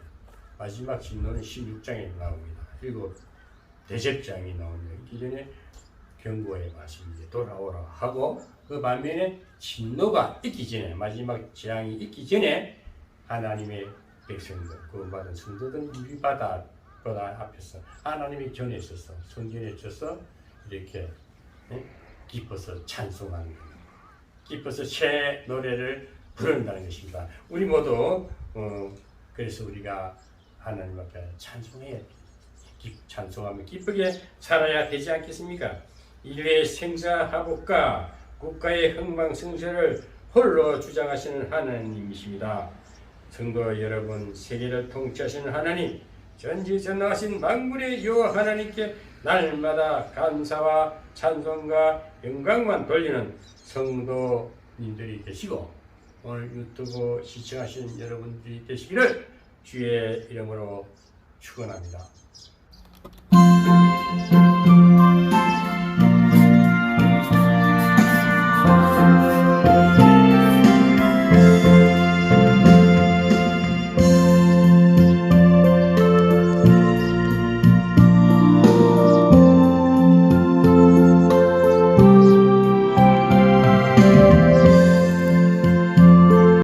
마지막 진노는 16장에 나옵니다. 그리고 대접장이 나옵니다. 있기 전에 경고의 말씀이 돌아오라 하고 그 반면에 진노가 있기 전에 마지막 재앙이 있기 전에 하나님의 백성들 구원받은 성도들 유리바다 앞에서 하나님의 전에 있어서 성전에 있어서 이렇게 기뻐서 찬송하는 겁니다. 기뻐서 새 노래를 부른다는 것입니다. 우리 모두 그래서 우리가 하나님 앞에 찬송하며 기쁘게 살아야 되지 않겠습니까? 인류의 생사화복과 국가의 흥망성쇠를 홀로 주장하시는 하나님이십니다. 성도 여러분, 세계를 통치하시는 하나님, 전지전능하신 만군의 여호와 하나님께 날마다 감사와 찬송과 영광만 돌리는 성도님들이 되시고 오늘 유튜브 시청하시는 여러분들이 되시기를 주의 이름으로 축원합니다.